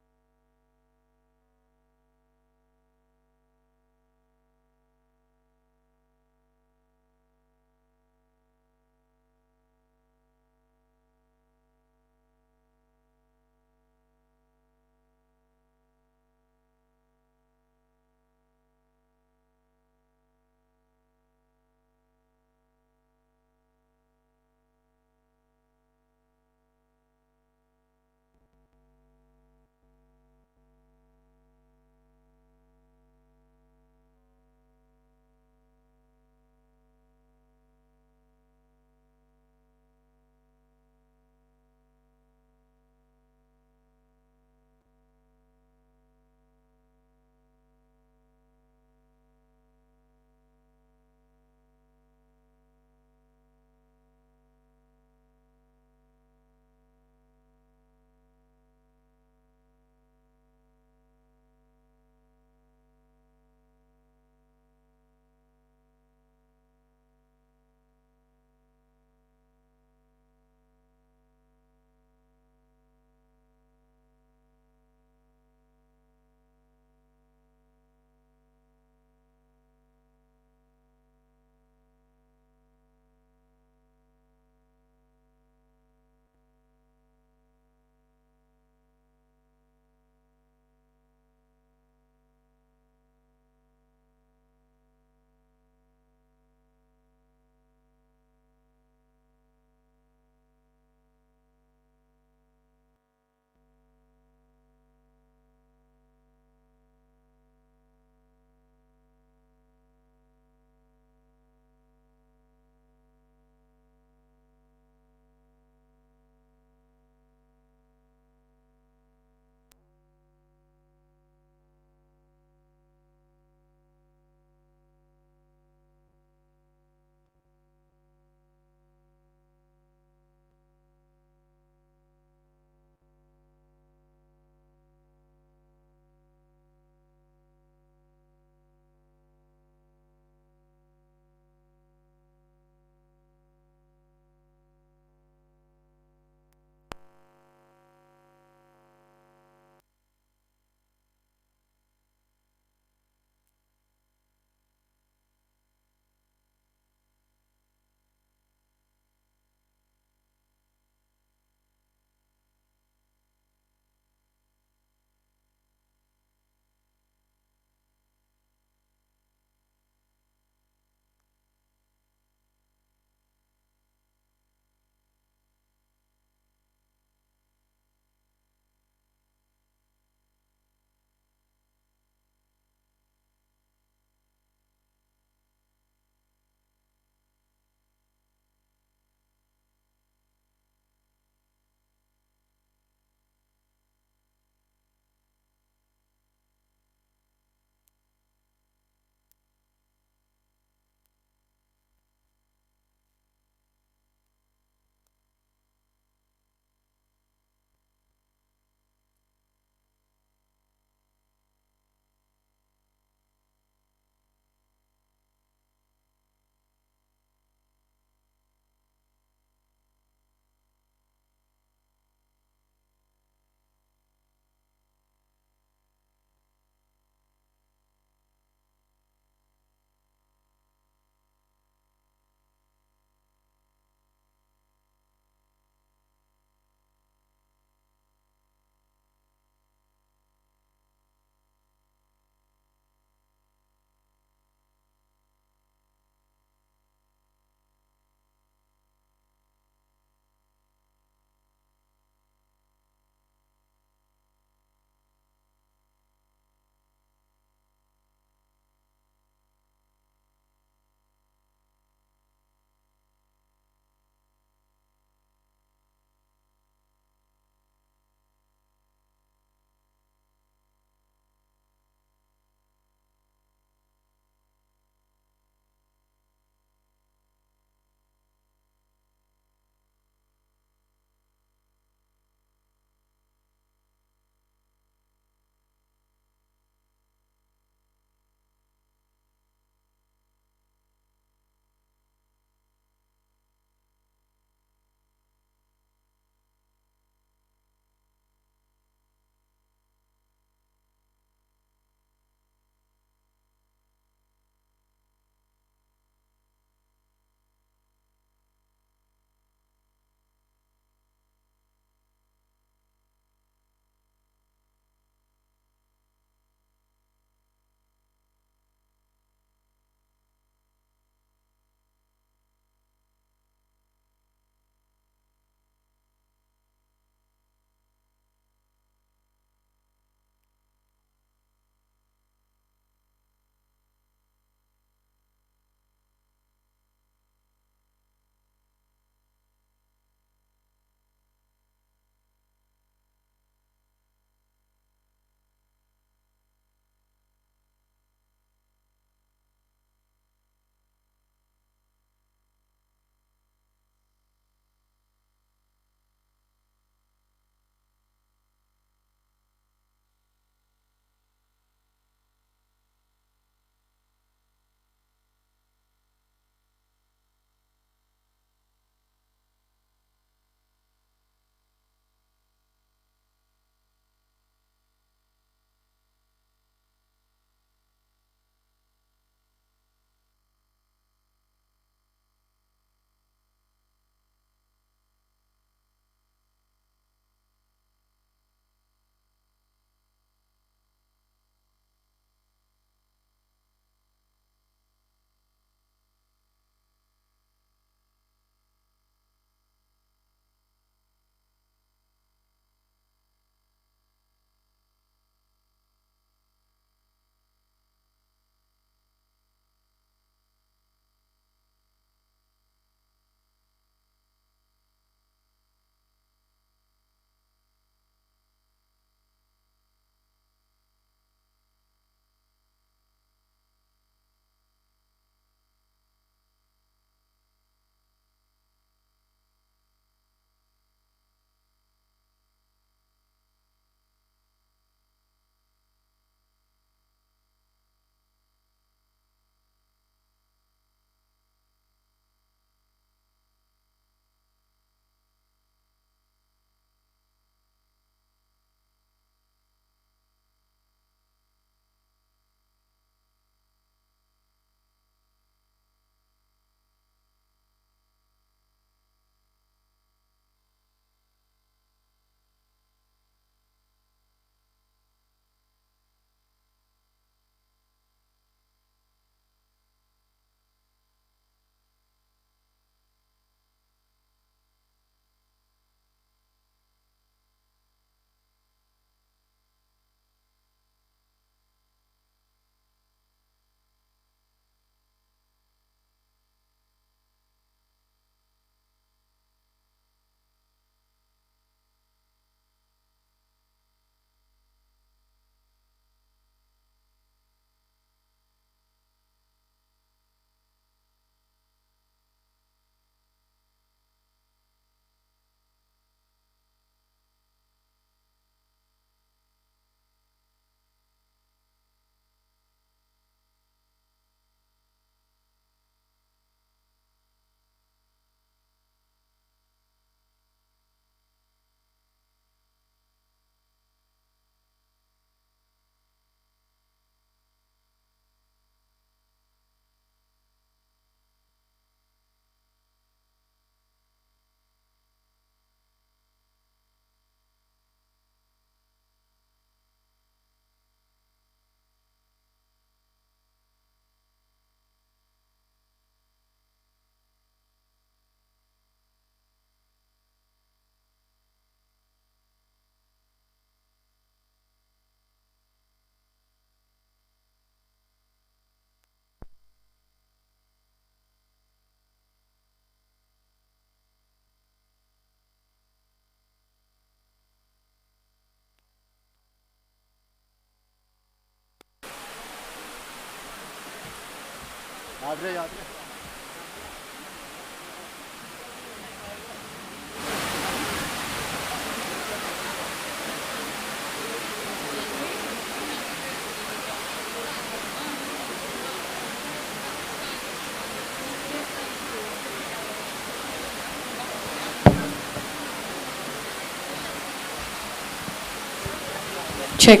Speaker 1: Check.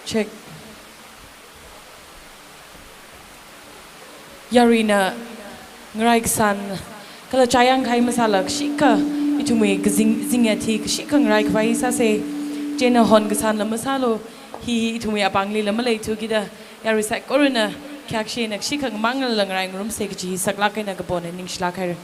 Speaker 1: Check. Yarina ngrai san kala chayang khai masala shika itume zingyati shika ngrai khai sa se jena hon gasan la masalo hi itume apangli la malai tu gida yari sa corona kyak she nak shika mangal lang rai ngrum se ji sakla kai na gabon ning shla khai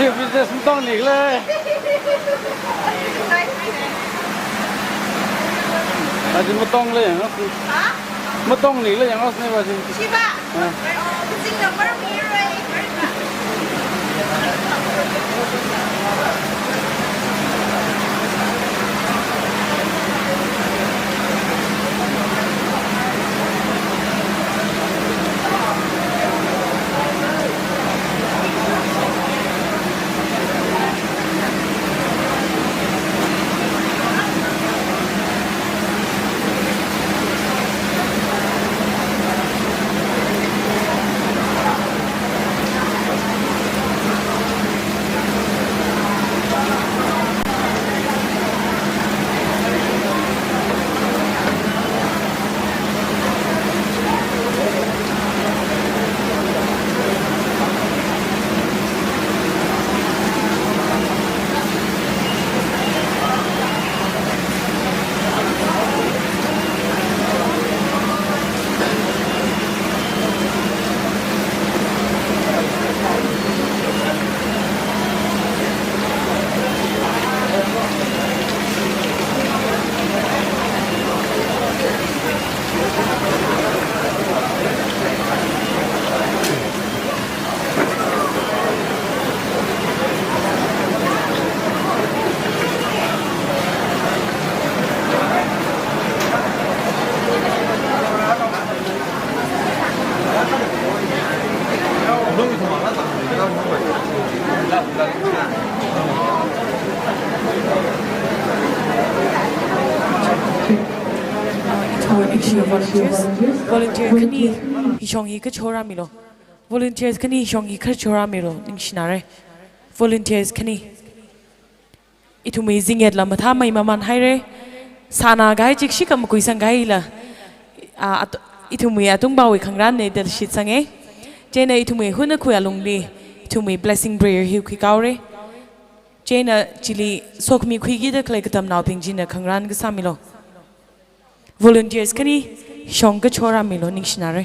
Speaker 3: ชื่อ business ไม่ต้องหลีกเลยอาจจะไม่ต้องเลยอย่างนั้นไม่ต้องหลีกเลยอย่างนั้นนี่ว่าจริง
Speaker 8: 是吧？这个味儿迷人。
Speaker 1: volunteer kani hishongi ka chora milo volunteers kani hishongi ka chora milo ningshinare volunteers kani itumi zinget la matha mai maman haire sana gai chik shikam kui sangai la itumi atung bawi khangran ne del shit sange jena itumi huna khu alungli itumi blessing prayer hi khi kaure jena chili sokmi khi gi da klai katam naw pingjina khangran ga samilo volunteers kani shong ka chora milo ningshinare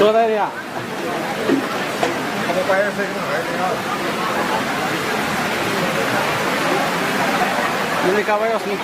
Speaker 9: 坐在这呀。Ini caballos nih.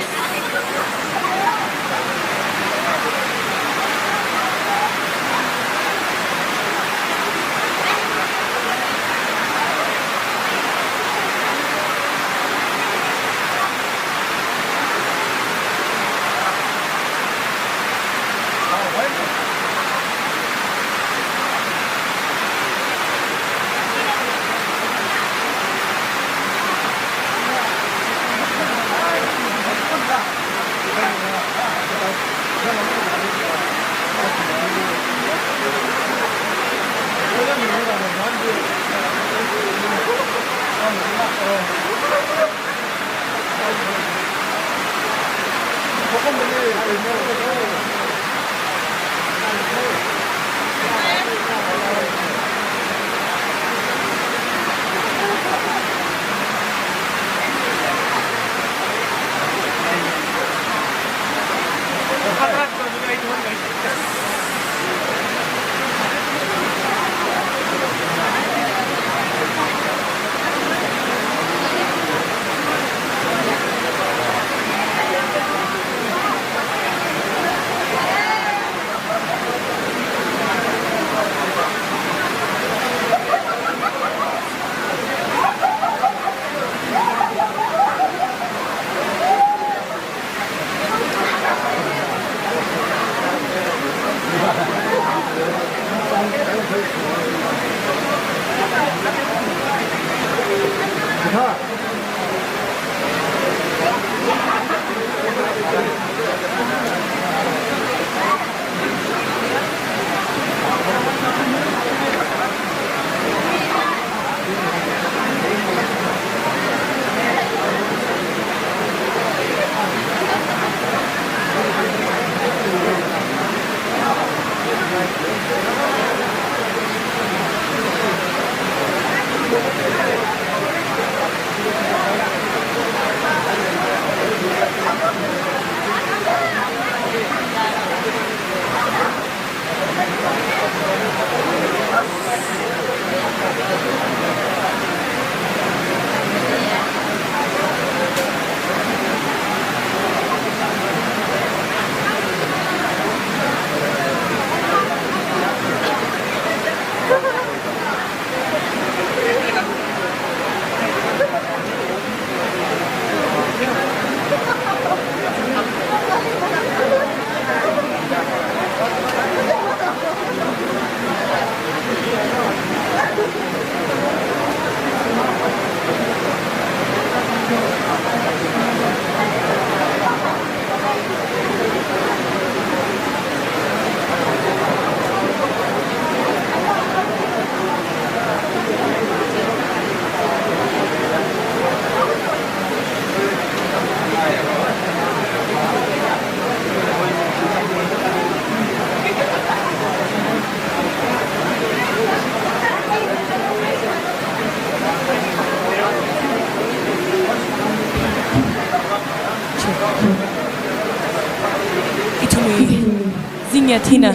Speaker 1: thina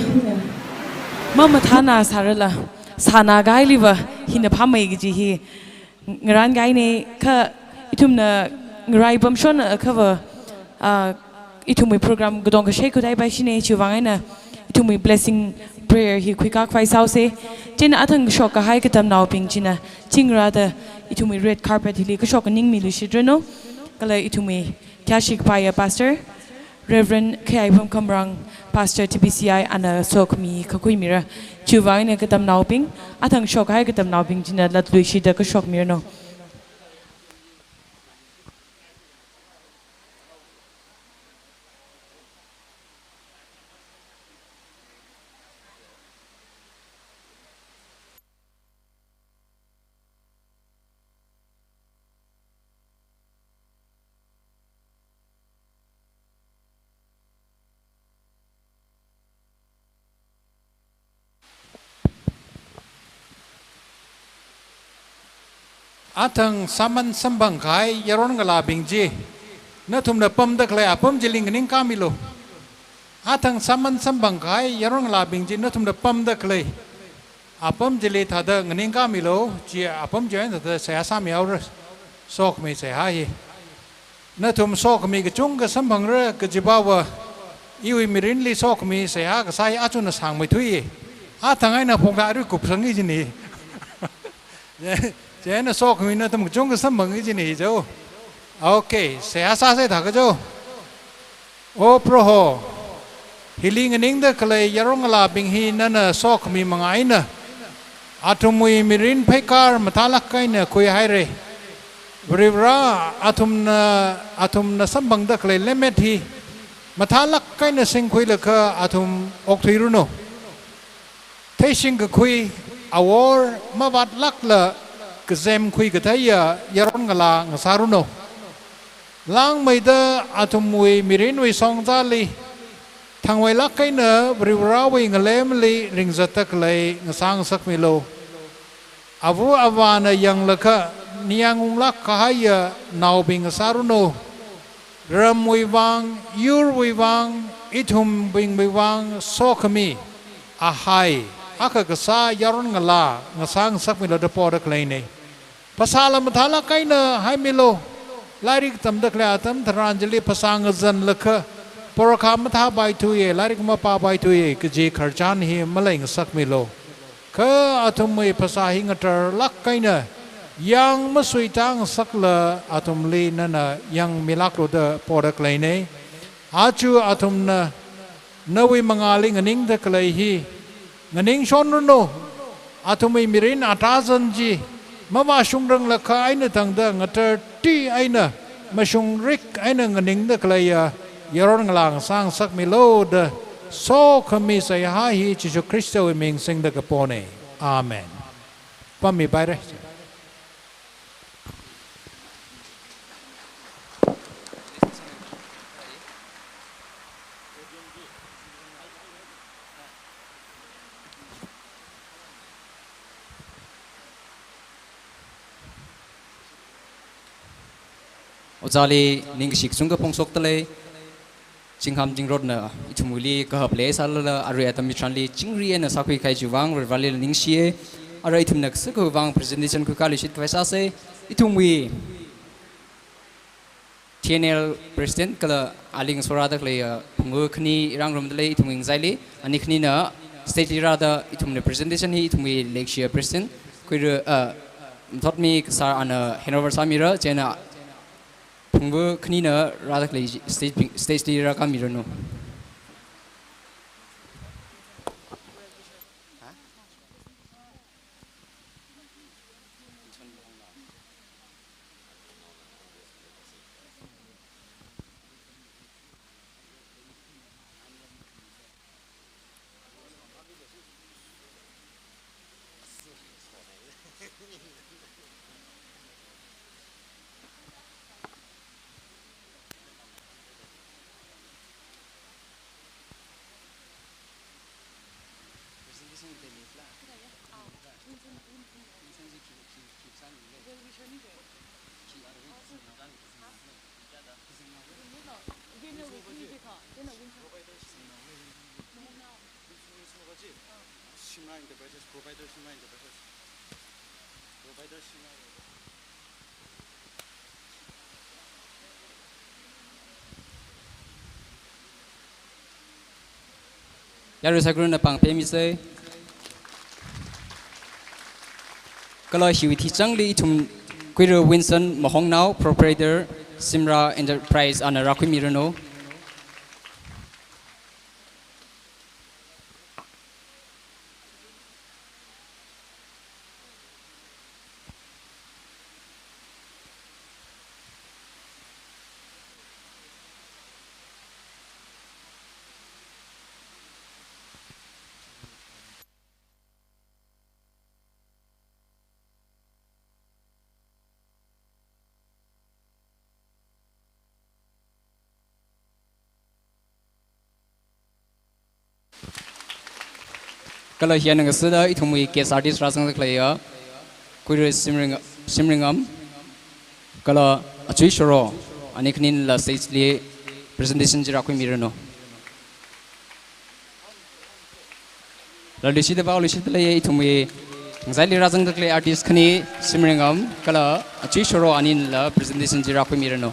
Speaker 1: mama thana sarala sana gai liwa hina phamai gi hi ngaran gai ne kha itumna ngai bam shon khawa itumi program gudong ka sheku dai ba shine chuwangai na itumi blessing prayer hi kwika kwai sau se chen athang shok ka hai ka tam naw ping china chingra da itumi red carpet hi ka shok ning mi lu shidreno kala itumi kyashik paya pastor Reverend K.I. Kamrang, Pastor TBCI, and a sok me, Kakuimira, Chuvine, and Katam Nauping. I think shock I get them nauping, Gina, let Lucy the shock mirno.
Speaker 5: Atang saman sambang kai yaron ngala bingji na thum na pam da khle apam jiling ning kamilo atang saman sambang kai yaron ngala bingji na thum na pam da khle apam jili tha da ning kamilo ji apam join da sa sam yaw sok me se ha hi na thum sok me ge chung ga sambang re ge jibawa iwi mirin li sok me se ha ga sai a chu na sang mai thui atang ai na phok da ru kup sang gi ni chế nó so cái nó tầm trung cái sắm mừng cái gì này chứ, ok, sẽ xa sẽ thằng cái chứ, ô pro ho, healing cái nín đó cái này yarong là bình hi nên so cái mình mangai nè, atum mui mirin pekar matalak cái nè khui hai re, beriwra atum na sắm bằng đó cái này lemet hi, matalak cái nè sinh khui là cái atum ok thủy runo, thấy sinh cái khui awor mà bắt lắc là cái xem khui cái thấy yaron ngala ngasaruno lang mai da atum mui mirin wi song za li thang wai lak kai na briwra wi ngalem li ring zatak lai ngasang sak milo avu avana yang laka niang lak kahaya naw bing ngasaruno ram wi wang yur wi wang ithum bing wi wang sokami ahai aka kasa yaron ngala ngasang sak milo da por klei nei pasala mathala kaina hai milo larik tam da kla tam tharanjali pasang zan lakha porkha matha bai tu ye larik ma pa bai tu ye ke je kharchan hi malai sak milo kha atum mai pasa hi ngatar lak kaina yang masui tang sakla atum li nana yang milak ro da por klei nei achu atum na nawi mangali nganing da klei hi nganing shon no atumai mirin atazan ji mama shung rang la kha aina tang da ngatar ti aina mashung rik aina nganing da klaya yaron nglang sang sak milo da so khami sai ha hi chi Kristo we ming sing da kapone amen pami bare
Speaker 4: Ojali ning sik sung ka pongsok tale jingham jingrod na itumuli ka ple salala ari atami tranli jingri na sakui kai juwang rivali ning sie ara itum nak sako wang presentation ku kali shit kaisa se itumwi TNL president kala aling sorada kle pungu khni rang rom tale ituming zaili ani khni na state irada itumne presentation hi itumwi lecture president kuir thot mi sar ana hanover samira chena Pungbu kini na rada klei stage di raka mirono. yaru sakru na pang pemi se kalau hiwi thi changli itum kuiro Winston Mahong now proprietor Simra Enterprise ana rakui mirano kalau hian nga sada ithumui case artist rasang klaya kuiro simringam kalau achui shoro aniknin la stage presentation jira rakui mirano la lisi de ba lisi de lay ithumui ngzali rasang klaya artist khani simringam kalau achui shoro anin la presentation jira rakui mirano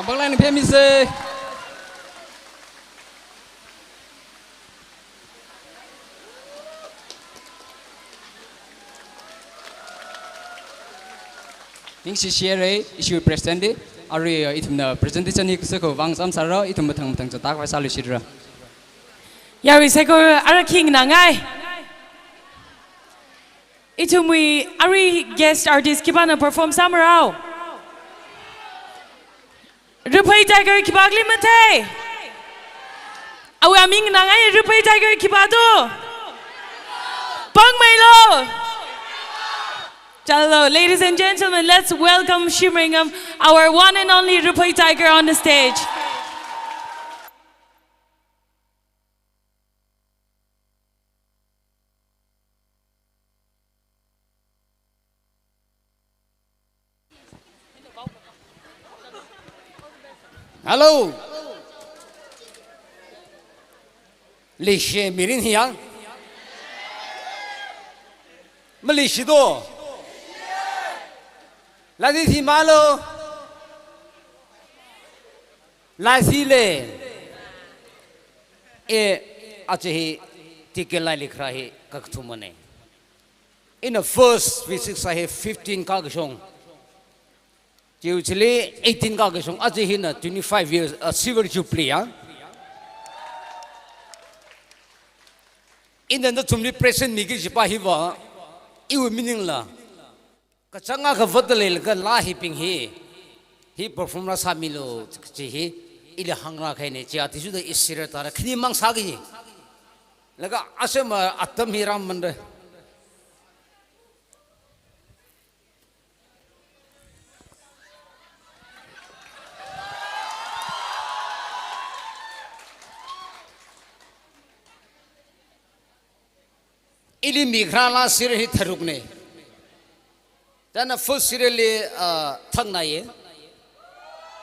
Speaker 4: Bang lain pemi se ning si share issue present ari itumna presentation ni ko wang sam sara itum thang thang cha tak fa salu sidra
Speaker 1: Yari seko ara king na ngai. Itumui ari guest artist kibana perform samarao. Rupai Tiger kibagli mate. Awi aming na ngai Rupai Tiger kibado. Pang Milo. Chalo, ladies and gentlemen, let's welcome Shimringam, our one and only Rupai Tiger on the stage.
Speaker 10: Hello. Lishe mirin hiang. Malishido. Ladi thi malo. Lasile. Achehi tikela likhrahi kakthumane. In the first physics I have 15 kagshong. Usually 18 kagashong ajihina 25 years silver jubilee in the tumli present migi jipa hiwa iu meaning la kachanga ka vodle ka la hiping he perform ra samilo chi ile hangra khaine chi ati su da isira tara khni mang sagi laga asema atam hiram mande ili migrala sirhi tharukne tana first sirli thangnaye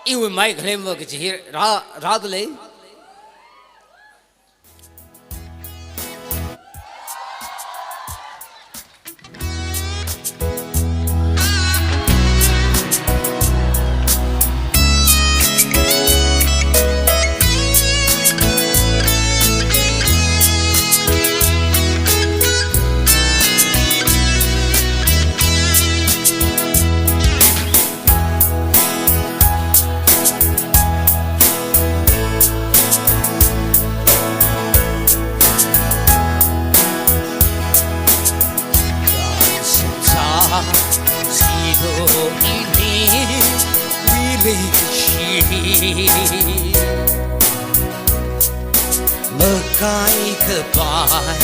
Speaker 10: iu mai ghlem wa ki radle Mekai kebai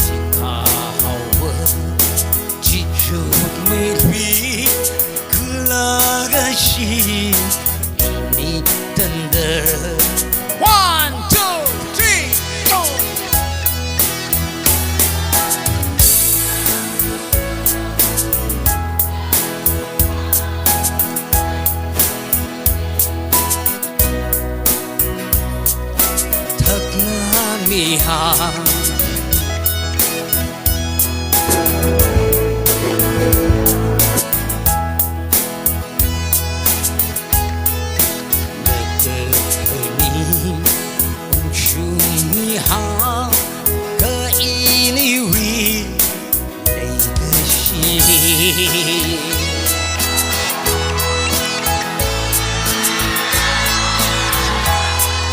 Speaker 10: Jika hawa 哈。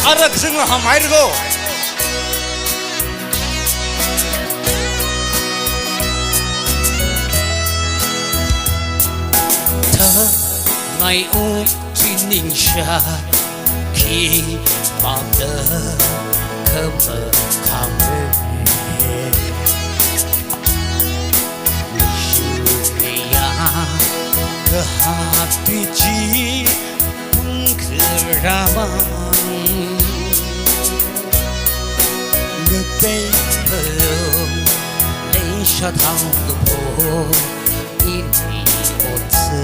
Speaker 10: Ada keseng lah hamai go. Thơ ngày u chỉ ninh xa khi bao đơ khơ mờ khám mê. Kehati ji keraman Ngetei belum Leisha tau kepo Ini ote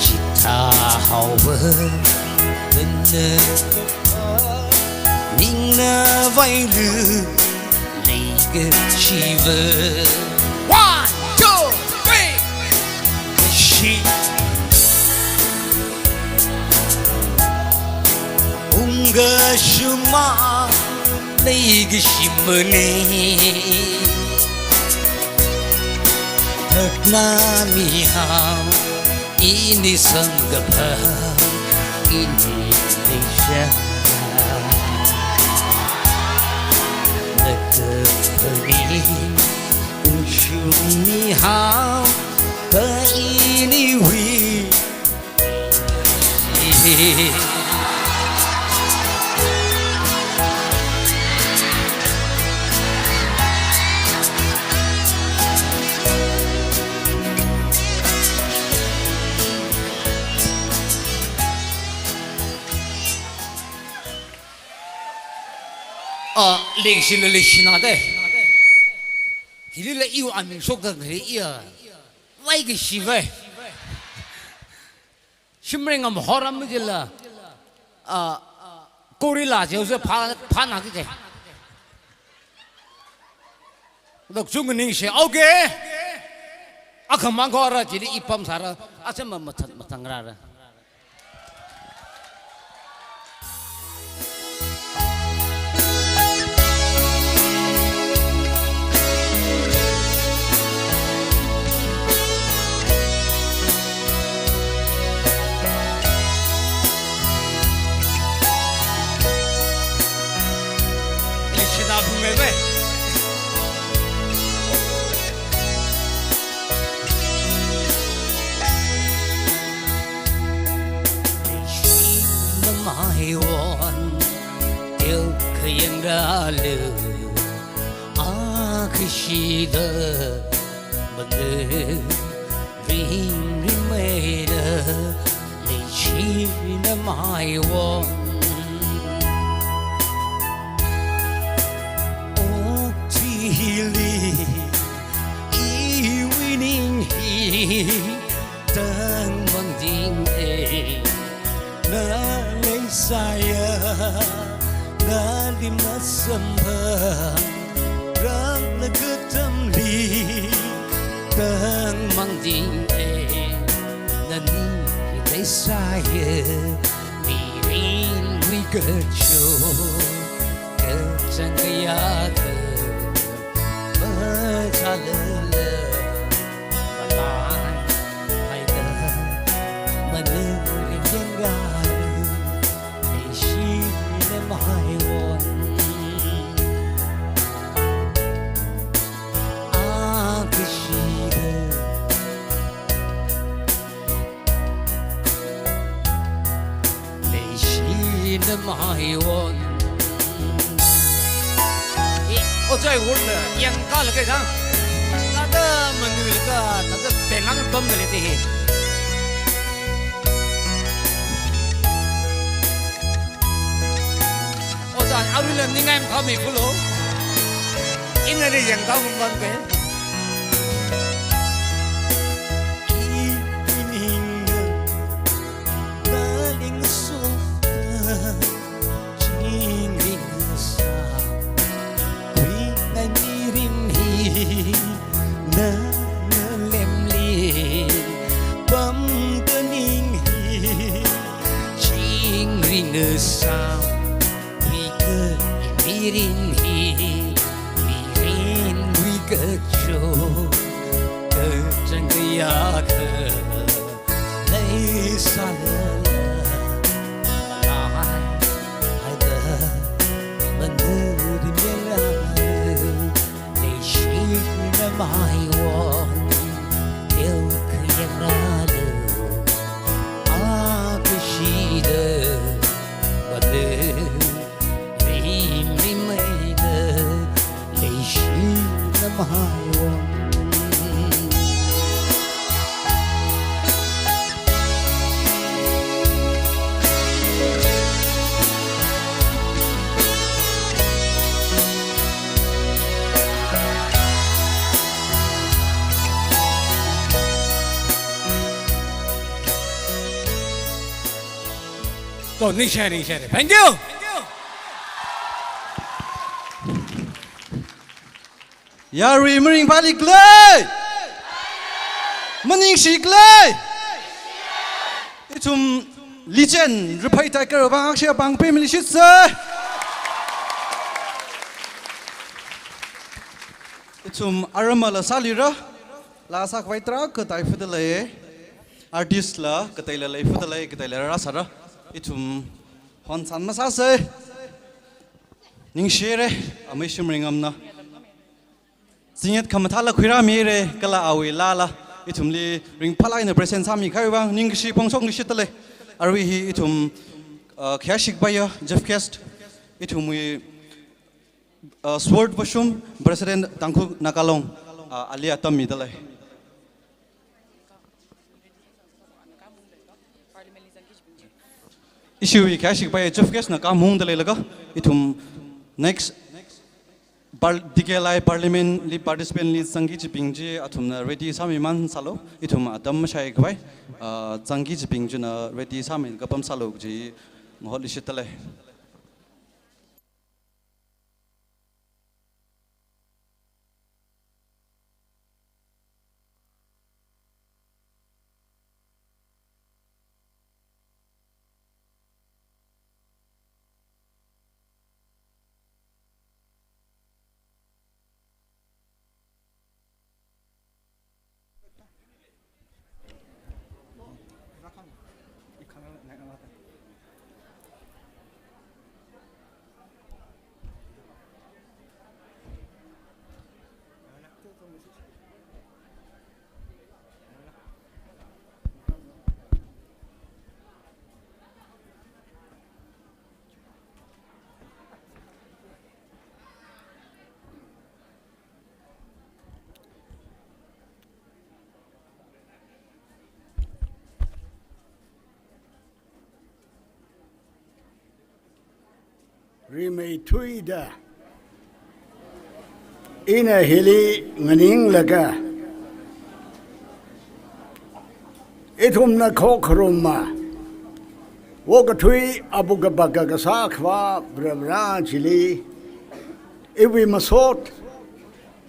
Speaker 10: Cita hawa Benda Ningna vai lư Lega chiva One, two, three. She Unga shuma Legi shimane Takna mihau Ini sanggapa Indonesia Nekepeni Ni hao ke ini wi leksin ada Hili iu amin sok dah ni iya, wai ke siapa? Simreng am horam je lah, gorilla je, usah pan nak je. Dok cuma ni se, okay. Aku mangkor jadi ipam sara, asal matangrar. Kishida bende ring made lechina my one oh tili I winning he tang banding na saya na dimasamba Rang nagutam li Tang mang ding Nani hitay saya Mirin mi kerjo Kerjang kaya ke Macalala Malay Hay na Manuling yang gala Ishi na mahiwan my one oh在我了养高了个啥那个门那个那个电脑崩的了的我在奥利了你爱他没不咯因为你养高门崩的个就个整个呀个泪洒了来爱的门里面了你是那么爱我有个人了啊可惜的我的那么爱我。走，你先的，Thank you。Yari
Speaker 3: mering balik lay, mening sik lay. Itum legend repai tiger bang aksya bang family shit se. Itum aramala salira, la sak waitra ketai fudalay, artist la ketai lalay fudalay ketai lalay rasara. Itum hon san masase, ning share amai shimring amna. Singet kamatala khira mere kala awi lala itumli ring phala in present sami khaiwa ningshi pongsok nishitale arwi hi itum khashik baya jeffcast itumwi sword bashum president tangku nakalong alia tammi dale issue khashik baya jeffcast na kamung dale laga itum next DKLI Parliament li participant li sangi chipingji athumna ready sami man salo ithum adam shai khwai sangi chipingju na ready sami kapam salo ji mohol ishitale
Speaker 11: Rimei tuida ina hili nganing laga itum na kokruma woga tui abuga baga gasakwa bravra chili iwi masot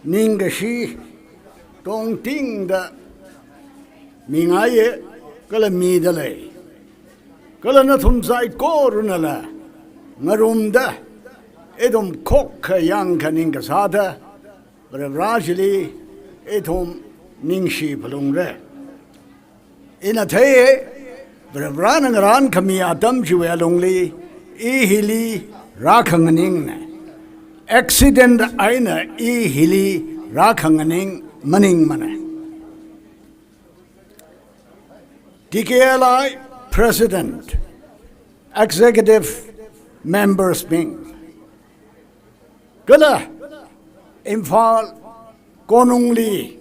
Speaker 11: ningashi tong ting da mingaye kala midale kala na thum sai korunala ngarumda edom kokka yang kaninga sada bravajili edom ningshi palungre ina thaye bravran ngaran kami adam jiwe longli ihili rakhanganing accident aina ihili rakhanganing maning mana DKLI president executive members being Gala Imphal Konungli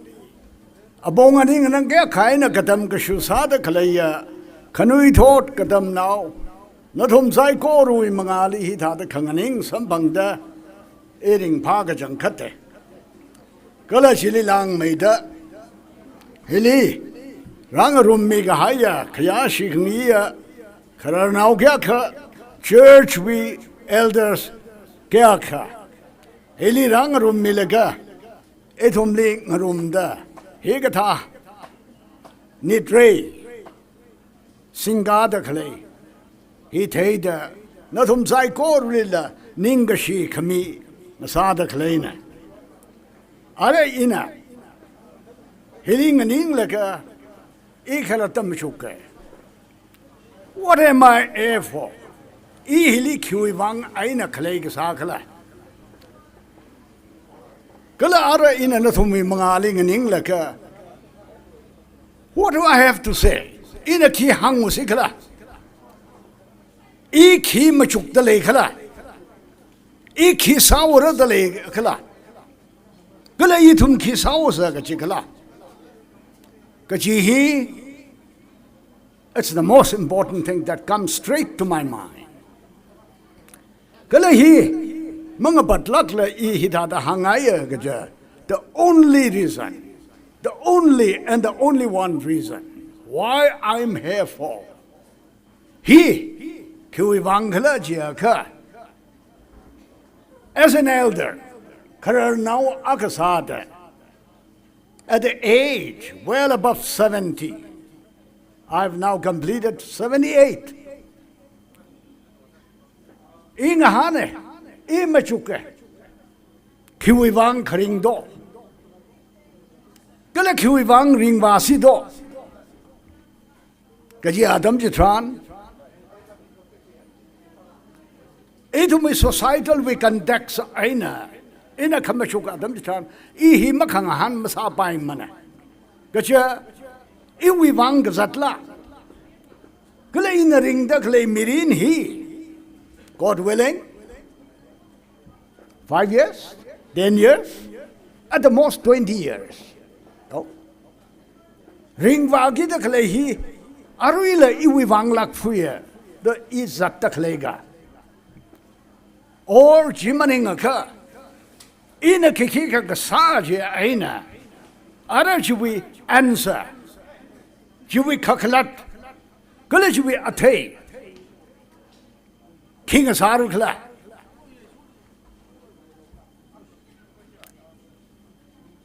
Speaker 11: Abonganing and Gak Kaina Katam Kashusada Kalaya Kanui thought Katam now not whom Zaikoru Mangali he had the Kanganing Sambangda Eating Pagajang Kate Gala Shililang Maida Hili Rangarum Megahaya Kayashi Knia Karanau Gyaka Church we elders Gyaka Hili Rangarum Milaga Etumli Ngarumda Higata Nitre Singada Kale He Teda Natum Zaikor Rilla Ningashi Kami Masada Kalena Are ina. Healing and Inglaka, Ekalatamshuke. What am I here for? Ihili Kuivang Aina Clegg Sakala. Kala ara in anatomy mangaling in Inglaka. What do I have to say? In a key hang musikala. E key machuk the lakala. E key sour the lakala. Kala itum key sour chikala. Kachihi, it's the most important thing that comes straight to my mind. Kalahi, mga batlakla ihidada hangaya gaja. The only reason, the only one reason why I'm here for. He, Kuivangala Jiaka, as an elder, Karar now Akasada, at the age well above 70, I've now completed 78. Ingahane, Imachuke, Kiwivang Karingdo, Gala Kiwivang Ringvasido, Gaji Adam Jitran. Itumi societal we conduct aina. Ina Kamashuka Adam Jitran, Ihi Makangahan Masapai Mana. Gacha, Iwivang Gazatla. Gala in the ring the clay mirin he. God willing, 5 years, 10 years, at the most 20 years. No? Ring Vagi the clay he, Arwila Iwivang Lak Fuya, the Izat the Klega. Or Jimaning occur. In a Kikika Gasaja Aina, Ara Juwi answer, Juwi Kakalat, Gula Juwi Ate. King Asarukla.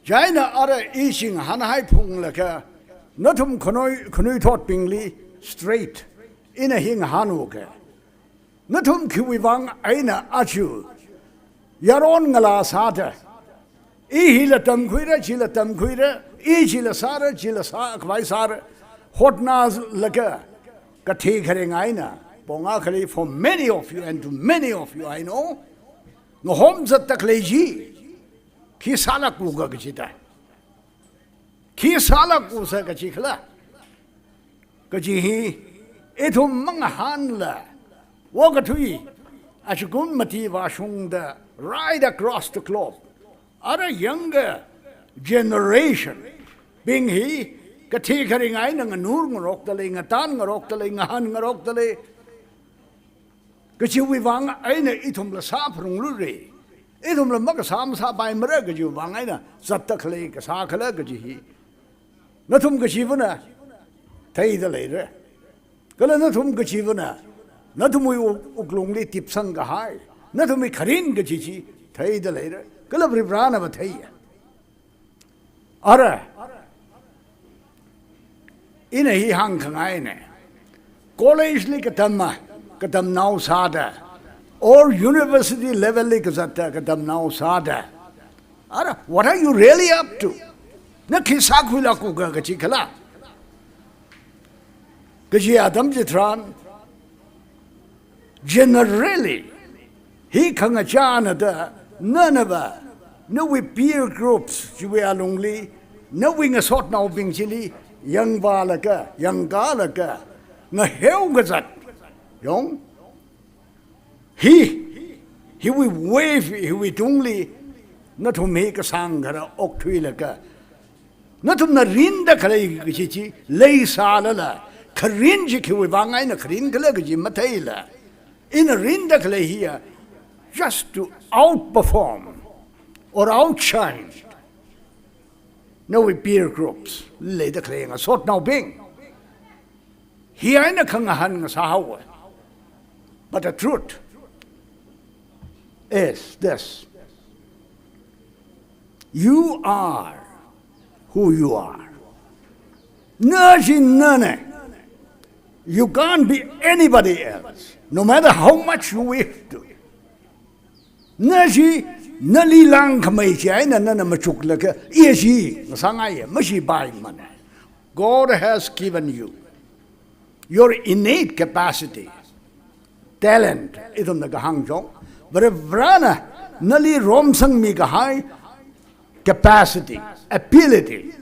Speaker 11: Jaina ara ishing Hanhai Pung laka, Notum Konui Tot Bingli, straight, in a hing Hanuka. Notum Kiwivang Aina Achu, Yaron Gala Sata, Ihilatam Quira, Chilatam Quira, Ichilasara, Chilasa, Kvaisara, Hotnas laka, Katikering Aina. Bongakali for many of you and to many of you I know. No homes at the Kleji. Kisala Kuga Gachita. Kisala Kusa Gachikla. Gajihi. Etum Mangahanla. Wagatui. Ashgun Mativa Shunda. Right across the globe. Other younger generation. Being he. Katikering Ainang and Nurmaroktaling, a Tangaroktaling, a Hangaroktaling. Gachiwivang Aina itum la saprung luri. Itum la magasam sa by Maragaju Vangina, Satakle, Kasakala Gaji. Natum Gachivana, Tay the later. Galanatum Gachivana, Natumi Uklungli Tipsanga High, Natumi Karin Gajichi, Tay the later, Galabribrana Bataya. Ara in a he hang Kangaine. College Likatama. Katam now sada, or university level likazata katam now sada. Ara, what are you really up to? Nakisakwila kuga gachikala. Gaji Adam Jitran. Generally, he kangachana da none of us. No we peer groups, you are lonely, no wing a sort now being chili, young valaka, young galaka, na helgazat. Young, he will wave, he will only not to make a sangara octwilaka, not to narinda kalagichi, lay salala, karinjiki with Vangina Karin Kalagaji Matela, in a rinda kalay here, just to outperform or outshine. No, we peer groups, lay the clay a sort now being. Here in a kangahan sahawa. But the truth is this. You are who you are. None. You can't be anybody else, no matter how much you wish to. Naji nali lang khamai chai na na machuk la ka eji sangai mashi bai man God has given you your innate capacity talent idum na gahang jong but vrana nali rom sang mi ga hai capacity ability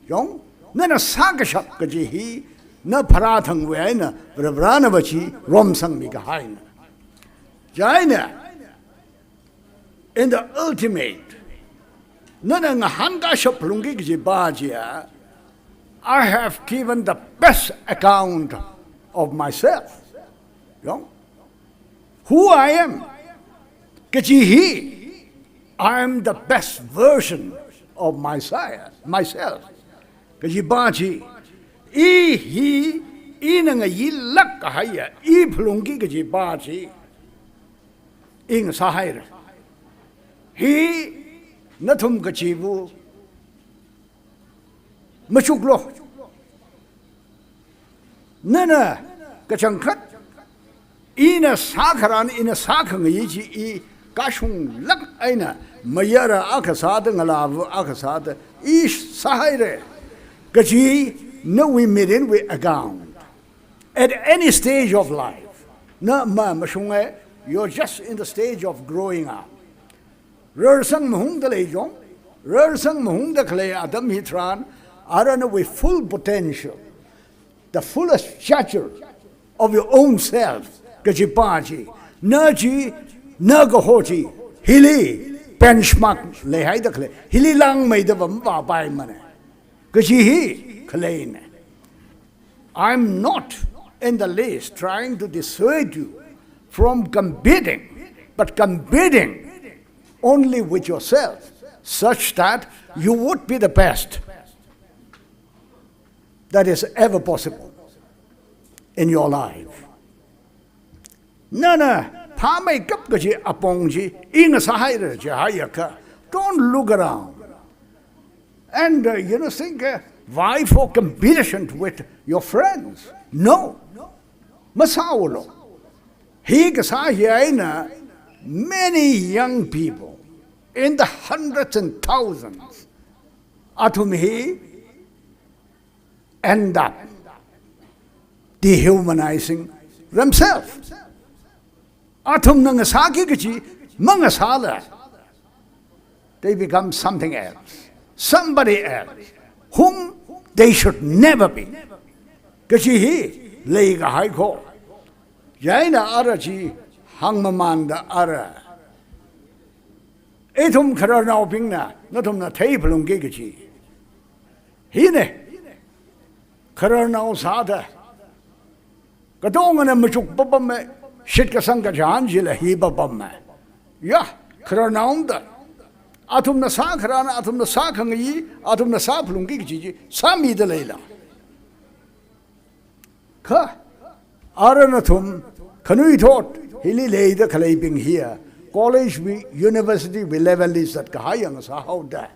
Speaker 11: jong na sagashak ka ji hi na pharathang we na vrana bachi rom sang mi ga hai na jaina in the ultimate, I have given the best account of myself. You know? Who I am. I am the best version of myself. Kajibaji, inanga yilak haya, plungi kajibaji, ing sahir. He natum kachivu machuklo nana kachangkat ina sakharan ina sakhang yichi I kashung lak aina mayara akasada ngalavu akasada ish sahaire kachi no we midin we account at any stage of life na ma mashunga you're just in the stage of growing up Rersang mahung da lejong, rersang mahung da clay Adam Hitran, arana with full potential, the fullest stature of your own self, Gajipaji, Naji, Nagahoti, Hili, benchmark lehai da clay, Hili lang made of a bai mane, Gajihi, Kalain. I'm not in the least trying to dissuade you from competing, but competing only with yourself, such that you would be the best that is ever possible in your life. Nana, Pamay Kapkaji Apongji, Inga Sahira Jahayaka, don't look around. And think, why for competition with your friends? No. Masaulo. Higasahiaina. Many young people in the hundreds and thousands atumhi end up dehumanizing themselves. Atum nangasaki gachi mangasala. They become something else, somebody else, whom they should never be. Gachi hi leiga haiko. Jaina arachi Hangmamanda ara. Etum Karanao Pingna, Natum na table on Gigachi. Hine Karanao Sada Katong and Machuk Babame, Shitkasanga Janjila, Hiba Bama. Ya, Karanaunda. Atum na Sakarana, Atum na Sakangi, Atum na Saplum Gigachi, Sami de Leila. Ka Aranatum, Kanui taught. Hili lay the clapping here. College, university, we level is that Kahayang, so how that?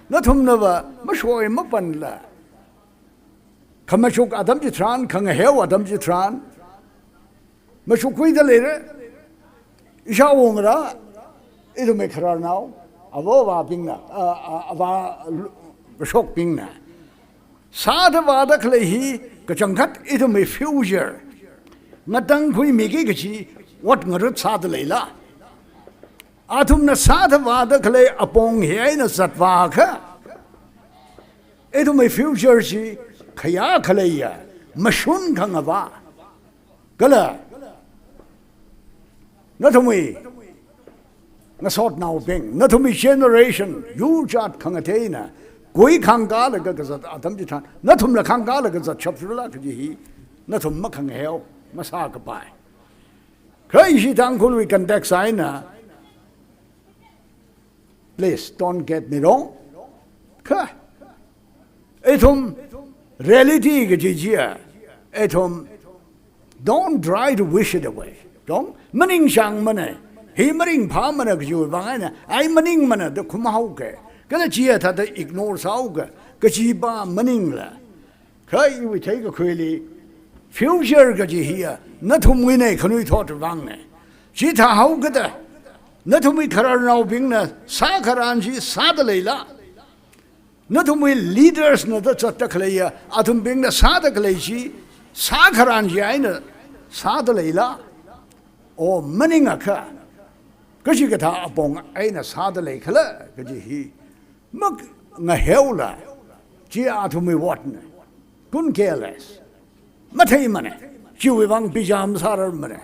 Speaker 11: Not whom never, Mashway Mapanla. Kamashuk Adam Jitran, Kangahel Adam Jitran. Mashukui the later. Ishawungra, it'll make her now. Avova Pingna, Ava Mashok Pingna. Sadavada Klehi, Kachankat, it'll make future. Natang Kui Migigachi. What ngarut sad leila? Atum na sad vada kale apong hiay na satwa ka. Ito may future si kaya kaleya mashun kang ava. Kala. Natumi. Nasot now ping. Natumi generation. You jat kang atena. Gui kang gala gazat atam jitan. Natum la kang gala gazat chapsula kajihi. Natum makang hell. Masaka pai. Crazy Tankul we contact Saina. Please don't get me wrong. Etum reality gajia. Etum don't try to wish it away. Don't maning shang mane. He maring pamana gju vangana. I maning mana the kumauke. Galachia tata ignore sauga. Gajiba maningla. Kai we take a quilly. Future gaji here. Natum wine can we thought of Wangne. Chita how good न तुम्हें खरा नाव Bing न सा खरांजी साद लेला न तुम्हें leaders न तो चट्ट खलेया अतुम बिंग न साद खलेची सा खरांजी आई न साद लेला ओ मनिंग अखा कशी कथा अपोंग आई न साद ले खला कजी ही मग न हेवला जी अतुम वॉट न कुन केयरलेस मथे मने चिवे वांग पिजाम सारर मने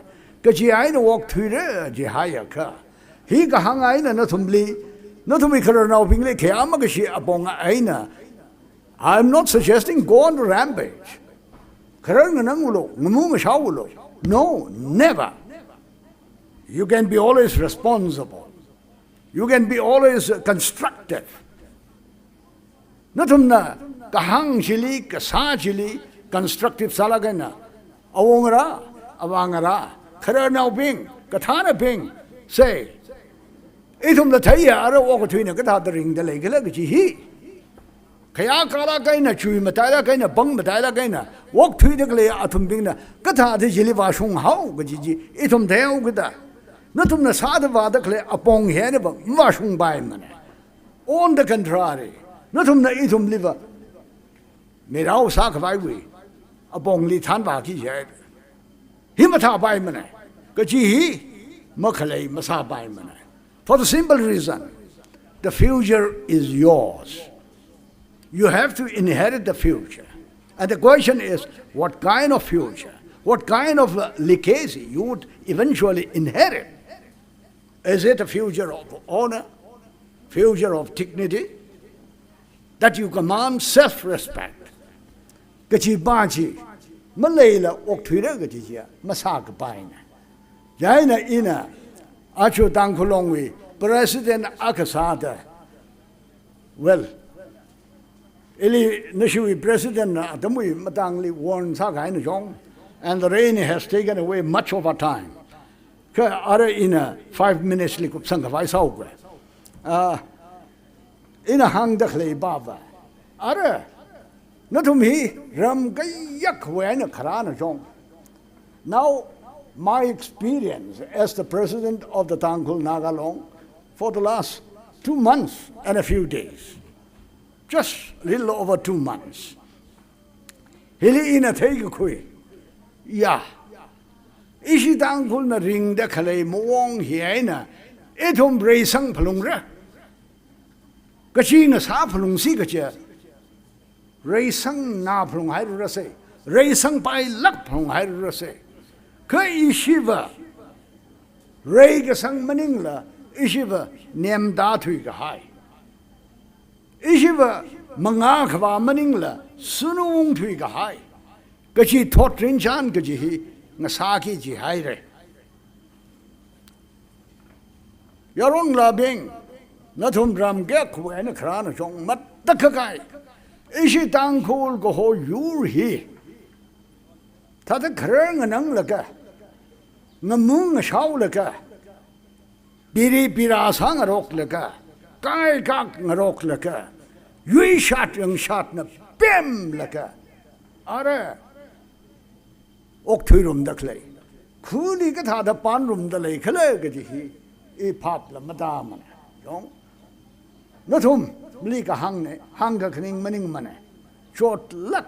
Speaker 11: कजी आई न वॉक थुरे जी हाय अखा ही कहांग आई न तुमली न तुम्हें खरा नाव बिंग ले क्या मग शी अपोंग आई न I am not suggesting go on rampage. Kharang नंगुलो ngumung shawulo. No, never. You can be always responsible. You can be always constructive. Natumna kahang chili kasa chili constructive salagana. Awongara awangara khara naw bing kathana bing say itum the thaya ara walk between katha the ring the leg leg hi kaya kala kaina chui matala kaina bang matala kaina walk thui the le atum bing na katha the jili wa shung hau ji itum thaya gada natum na sad wa the kle apong he ne bang ma shung bai mane on the contrary natum na itum liver merao sa khwai wi apong li than ba ki ye hi matha bai mane ji hi makhalai masa bai mane for the simple reason the future is yours. You have to inherit the future. And the question is, what kind of future? What kind of legacy you would eventually inherit? Is it a future of honor? Future of dignity? That you command self-respect? Kachi baji, Malayla oktwira gajiya, masak baina. Jaina ina, achu tangkulongwi, President Akasada. Well, Ili Nishui President Atamui Matangli warned Sagain Jong, and the rain has taken away much of our time. Are in a 5 minutes likup sangavai saugwe. In a hang the clay baba. Are not to me, Ram Gayak Wen Karana Jong. Now, my experience as the president of the Tangkul Nagalong for the last 2 months and a few days. Just a little over 2 months. Hili ina thega kui. Ya. Ishi tangkul na ring da khalai muong hiya na. Etum breisang palung ra. Kachi na sa palung si kacha. Reisang na palung hai ra se. Reisang pai lak palung hai ra se. Ka ishiva. Rei ka sang maning la. Ishiva nem da thui ka hai. Ishiva manga khwa maningla sunung thui ka hai kachi thot rin chan kachi hi ngasaki ji hai re yarong la bing nathum ram ge khwa na khran chong mat tak kai ishi tang khol ko ho yur hi ta ta khrang nang la ka ngamung shaw la ka biri pira sang rok la ka kai kak ngarok laka yui shat yang shat na pem laka are ok thui rum dak lei khuli ka tha da pan rum da lei khale ga ji hi e phap la mata man jong na thum li ka hang ne hang ga khning maning man chot lak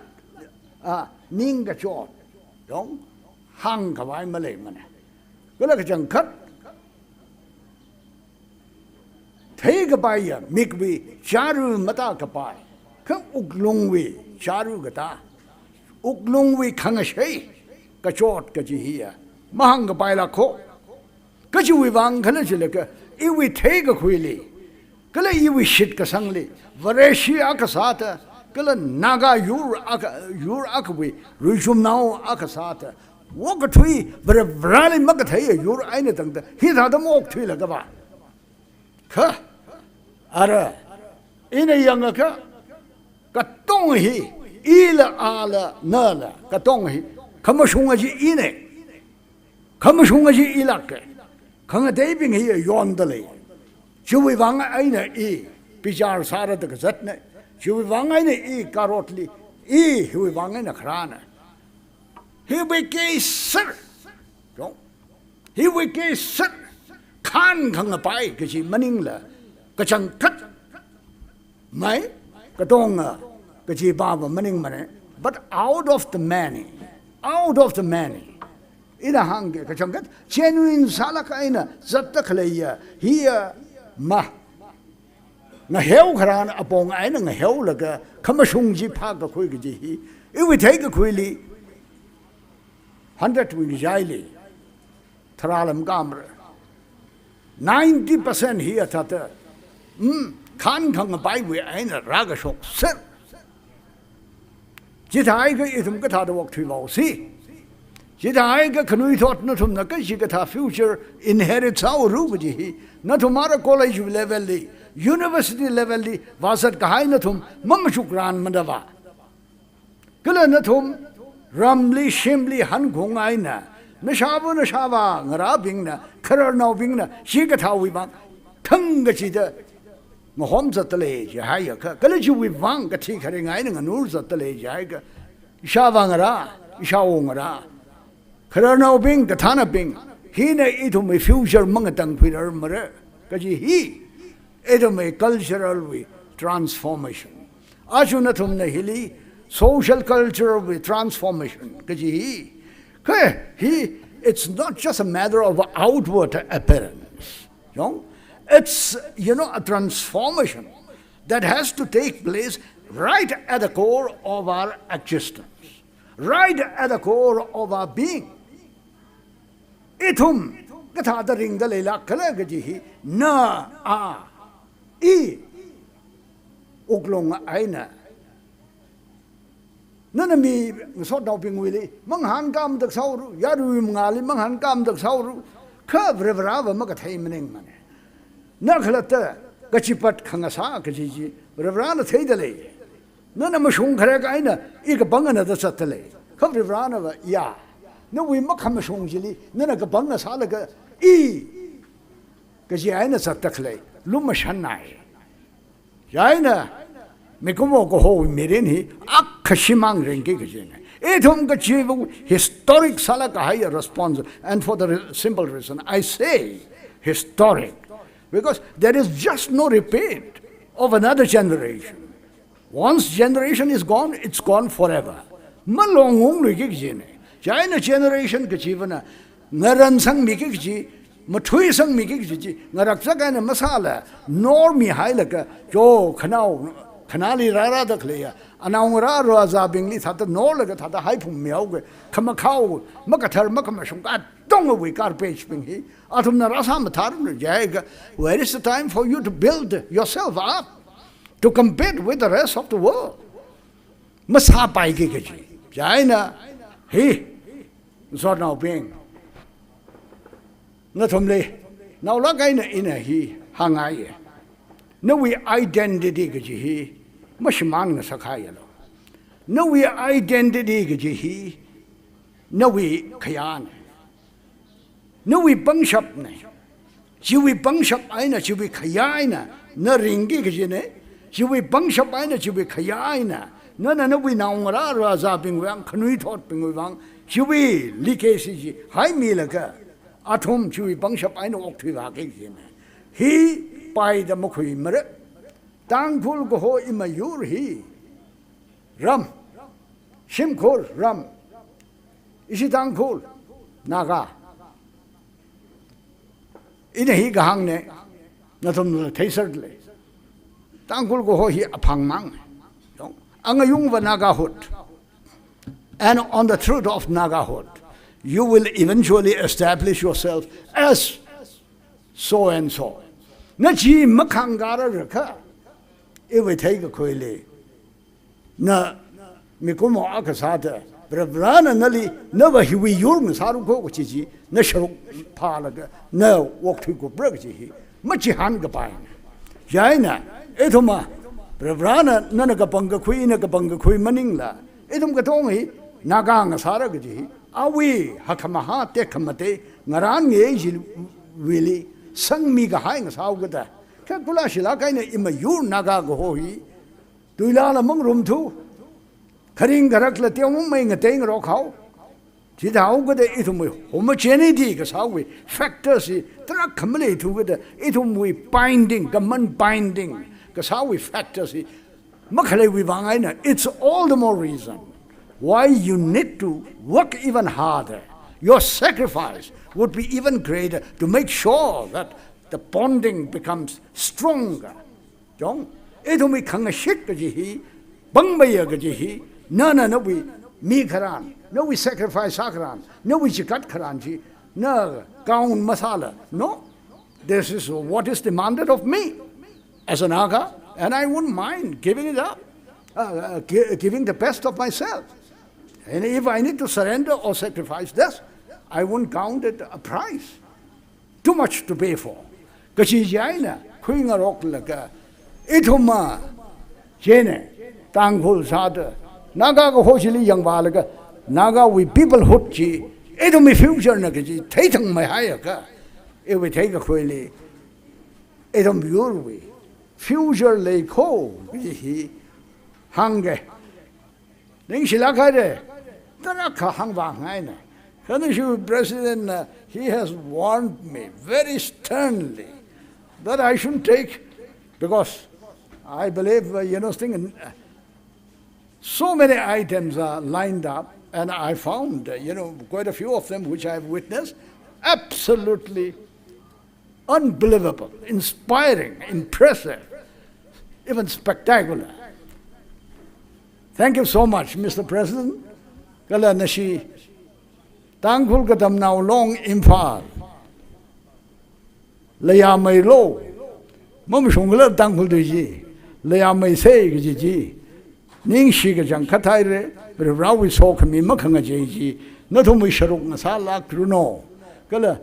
Speaker 11: ning ga chot jong hang ka wai ma lei man ga la ka chang khat Take a buyer, make we charu mata kapai. Come uklungwi, charu gata. Uklungwi kangashay. Kachot kachihia. Mahanga baila ko. Kachu wang kanachilaka. If we take a quili. Kala iwi shit kasangli. Vareshi akasata. Kala naga yur akwi. Rishum now akasata. Walk a tree, but a rally magatay, your anything. He's had a mock tree like a bar. Huh? Ara ina yanga ka katong hi ila ala nala katong hi kamashunga ji ine kamashunga ji ilake kanga debing hi yondale chui wanga aina e pijar sara de zatne chui wanga aina e karotli e hui wanga na khrana hi we ke sir he we ke sir khan khang pai ke chi maning la ka chang khat mai ka dong ka chi ba ba maning mane but out of the many ina hang ke ka chang khat genuine sala ka ina zat ta khleya here ma na heu kharan apong ai na heu la ka khamasung ji pha ka khoi ke ji hi I we take a quilly 100 wing jaili tharalam gamra 90% here tata khan khang bai we aina raga shok sir jitai ga itum ka tha da wak thui law si jitai ga khnui thot na thum na ka shi ka tha future inherit sao ru ji hi na thumara college level li university level li wasat ka hai na thum mam shukran mandawa kala na thum ramli shimli han gongai na shawa ngara bing na kharar nau bing na shi ka tha wi bang thang ga chi da mo hom zat le ja ha ya ka kala ji wi bang ka thi khare ngai na nur zat le ja ga shawa ngara kharar nau bing ka thana bing hi na I thum future mang tang phirar mare ka ji hi it a cultural way transformation aju na thum na hili social culture with transformation kaji he it's not just a matter of outward appearance it's a transformation that has to take place right at the core of our existence right at the core of our being ithum katha da ring da leila kala kaji na a I uklong aina nana mi sot dau ping wili mang han kam dak sauru yaru ngali mang han kam dak sauru kha vrevra wa ma ka thai mening mane na khalata kachipat khanga sa ka ji vrevra na thai dale nana ma shung khare ka aina I ka bangana da satale kha vrevra na wa ya no wi ma kham shung jili nana ka banga sa la ka I ka ji aina satakhle luma shanai jaina mikomo ko ho miren hi akhashimang renge gejene ethum ka chivu historic sala ka higher response and for the simple reason I say historic because there is just no repeat of another generation once generation is gone it's gone forever malongong rege gejene jaina generation ka chivana ngaran sang mi ke ji mathui sang mi ki ji ngarak sa kana masala normi hailaka jo khanali rara da khleya anaung ra ro za bingli thata nor laga thata hai phum miao ge khama khau makathar makama shung ka dong we kar page ping hi athum na rasa mathar no jayega where is the time for you to build yourself up to compete with the rest of the world masa pai ge ge ji jaina hi so now being na thumle now la gai na ina hi hangai no we identity ge ji hi mashman na sakhaya lo no we identity ge ji hi no we khayan no we pangshap ne ji we pangshap aina ji we khayai na ringi ge ji ne ji we pangshap aina ji we khayai na we naung ra ra za ping wang khnui thot ping wang ji we likesi ji hai mi la ka athum chui bangshap aino okthui wa ke ji ne hi pai da mokhui mare tangphul go ho imayur hi ram shimkhor ram isi tangphul naga ina hi gahang ne na thum thaisar le tangphul go ho hi aphang mang angayung wa naga hut and on the truth of naga hut you will eventually establish yourself as so and so. Na ji makangara raka ewe taiga koile na mikomo akasata brana nali na wa hiwi yurng saru ko chi na sharuk palaga na wokthi ko brag ji machi han ga pai jaina ethuma brana nana ga panga khui na ga panga khui maningla ethum ga tong hi naga nga sara ga ji awi hakamaha te khamate ngaran nge jil wili sang mi ga hai nga saw ga da ka kula shila kai ne ima yur naga go hi tuila la mong rum thu kharing garak la te mong mai nga te ngro khau chỉ thảo cái đấy ít mùi homogeneity cái sao vậy factors gì tất cả không lấy thu cái đấy ít mùi binding cái man binding cái sao vậy factors gì mà khai vi vang ai nè it's all the more reason why you need to work even harder your sacrifice would be even greater to make sure that the bonding becomes stronger chong ít mùi khăng shit cái gì băng bây giờ cái gì no we mi kharan no we sacrifice sakran no we chikat kharan ji no kaun masala no this is what is demanded of me as an Naga and I wouldn't mind giving it up giving the best of myself and if I need to surrender or sacrifice this I wouldn't count it a price too much to pay for kachi jaina khuinga rok laga ithuma jene tangkhul sada Naga ko hochili yang balaga Naga we people hot chi edo mi future na ji thai thang mai hai ka e we thai ka khoili edo mur we future le ko ji hange ning sila ka de tara ka hang ba ngai na kana shu president he has warned me very sternly that I shouldn't take because I believe so many items are lined up, and I found, quite a few of them which I have witnessed, absolutely unbelievable, inspiring, impressive, even spectacular. Thank you so much, Mr. President. Kala nashi, thankful katam now long imphal. Laya may lo, mom shungla thankful to ji. Laya may say ji. Ning shi ka jang khatai re but rawi so khami ma khanga je ji na thu mi sharuk na sa la kruno kala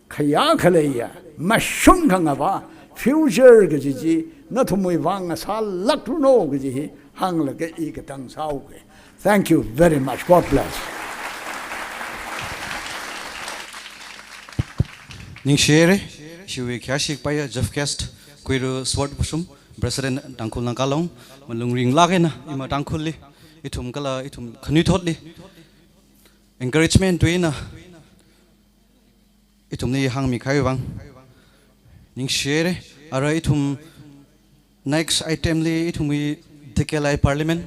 Speaker 11: khaya khalaya ma shung khanga ba future ga ji na thu mi wang sa la kruno ga ji hang la ga I ka tang sau ge thank you very much god bless
Speaker 3: ning shere shiwi khashik pa ya jeffcast kuiru sword busum President Tangkul Nangkalong malung ring lage na ima tangkul li itum kala itum khani thot li encouragement to ina itum ni hang mi khai wang ning share ara itum next item li itum wi dekelai parliament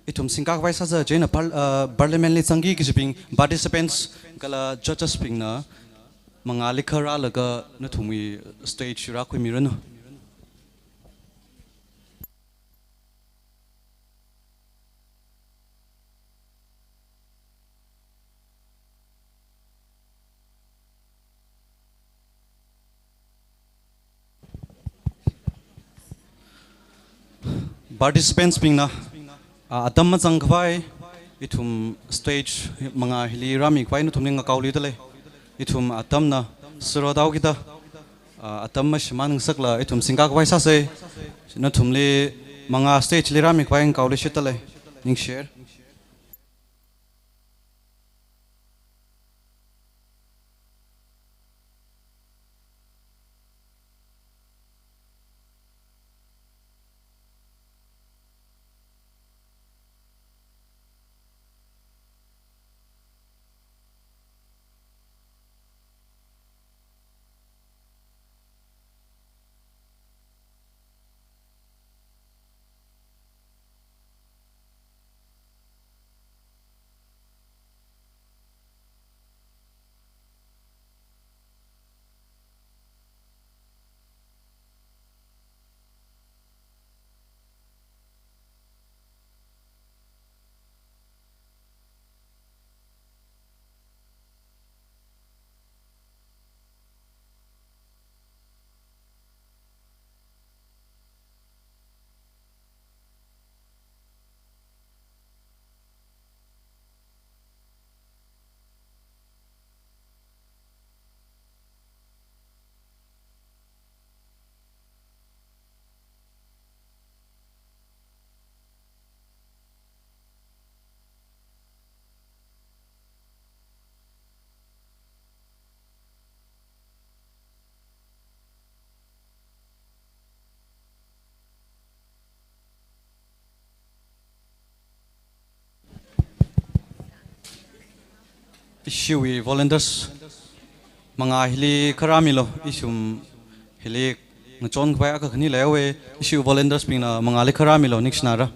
Speaker 3: itum singkak vai sa ja jena parliament li changi ki ping participants kala judges ping na mangali khara laga na thumi stage ra khoi mi ran participants being na atam chang khwai ithum stage manga hili rami khwai nu thumning kauli tale ithum atam na suro daw kita atam ma shman sakla ithum singka khwai sa se na thumle manga stage li rami khwai kauli shitale ning share Ishiwi volunteers mga hili karamilo isum hili ngchon kaya ka khani lewe ishiwi volunteers pina mga hili karamilo nixnara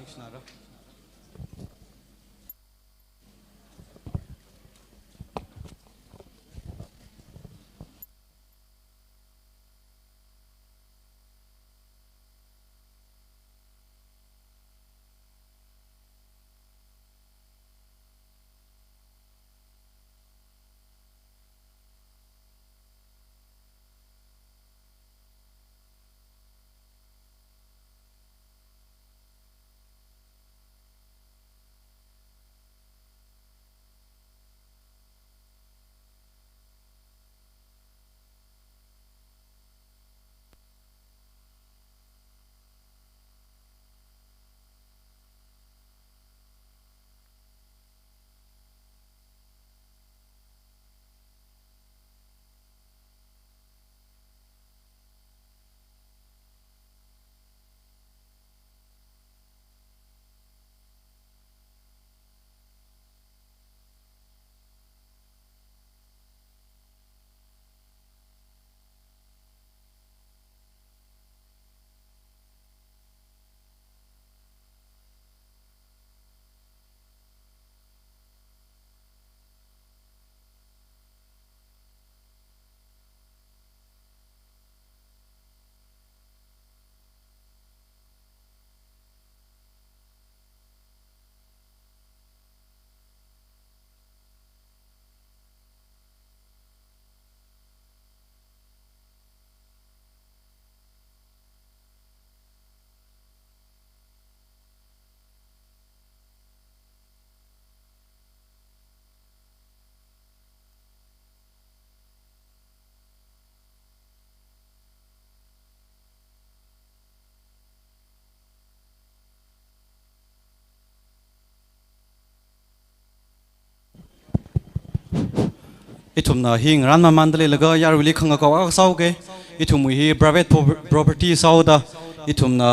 Speaker 3: itum na hing ran ma mandale laga yar wili khanga ka sau ke itum hi private property sau da itum na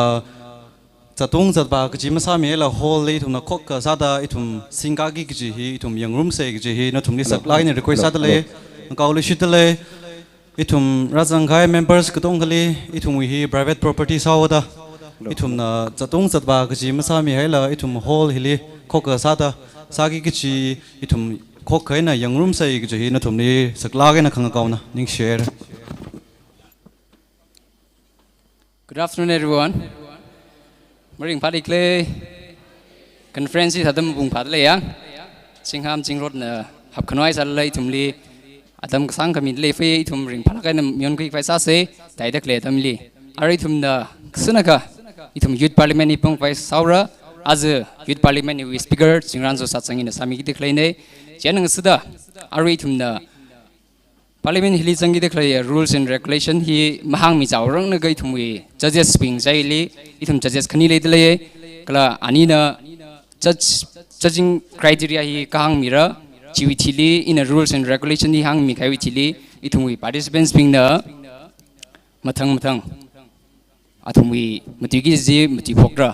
Speaker 3: chatung chat ba ji ma sa me la hall le itum na khok ka sa da itum singa gi ji hi itum yang room se ji hi na thum ni supply ni request sa da le ka le shit le itum razang gai members ka tong khali itum hi private property sau da itum na chatung chat ba ji ma sa me la itum hall hili khok ka sa da sa gi ji itum khok khai na yang room sai gi hi na thum ni sakla ge na khanga kauna ning share.
Speaker 4: Good afternoon, everyone. Maring padi kle conference hadam bung pad le yang singham jingrod na hap khanwai sal lai thumli adam sang kamin le fe thum ring phala kai na myon kui paisa se dai dak le tamli ari thum na sunaka ithum youth parliament ipong pai saura as youth parliament we speaker jingran zo satsangi na sami ki dekhlai ne jenang sida ari thum na Parliament hili changi dekhlai rules and regulation hi mahang mi chawrang na gai thumwi judges swing jaili ithum judges khani le dele kala ani na judging criteria hi kahang mira chiwi thili in a rules and regulation hi hang mi khai thili ithumwi participants being na mathang athumwi mutigi ji muti phokra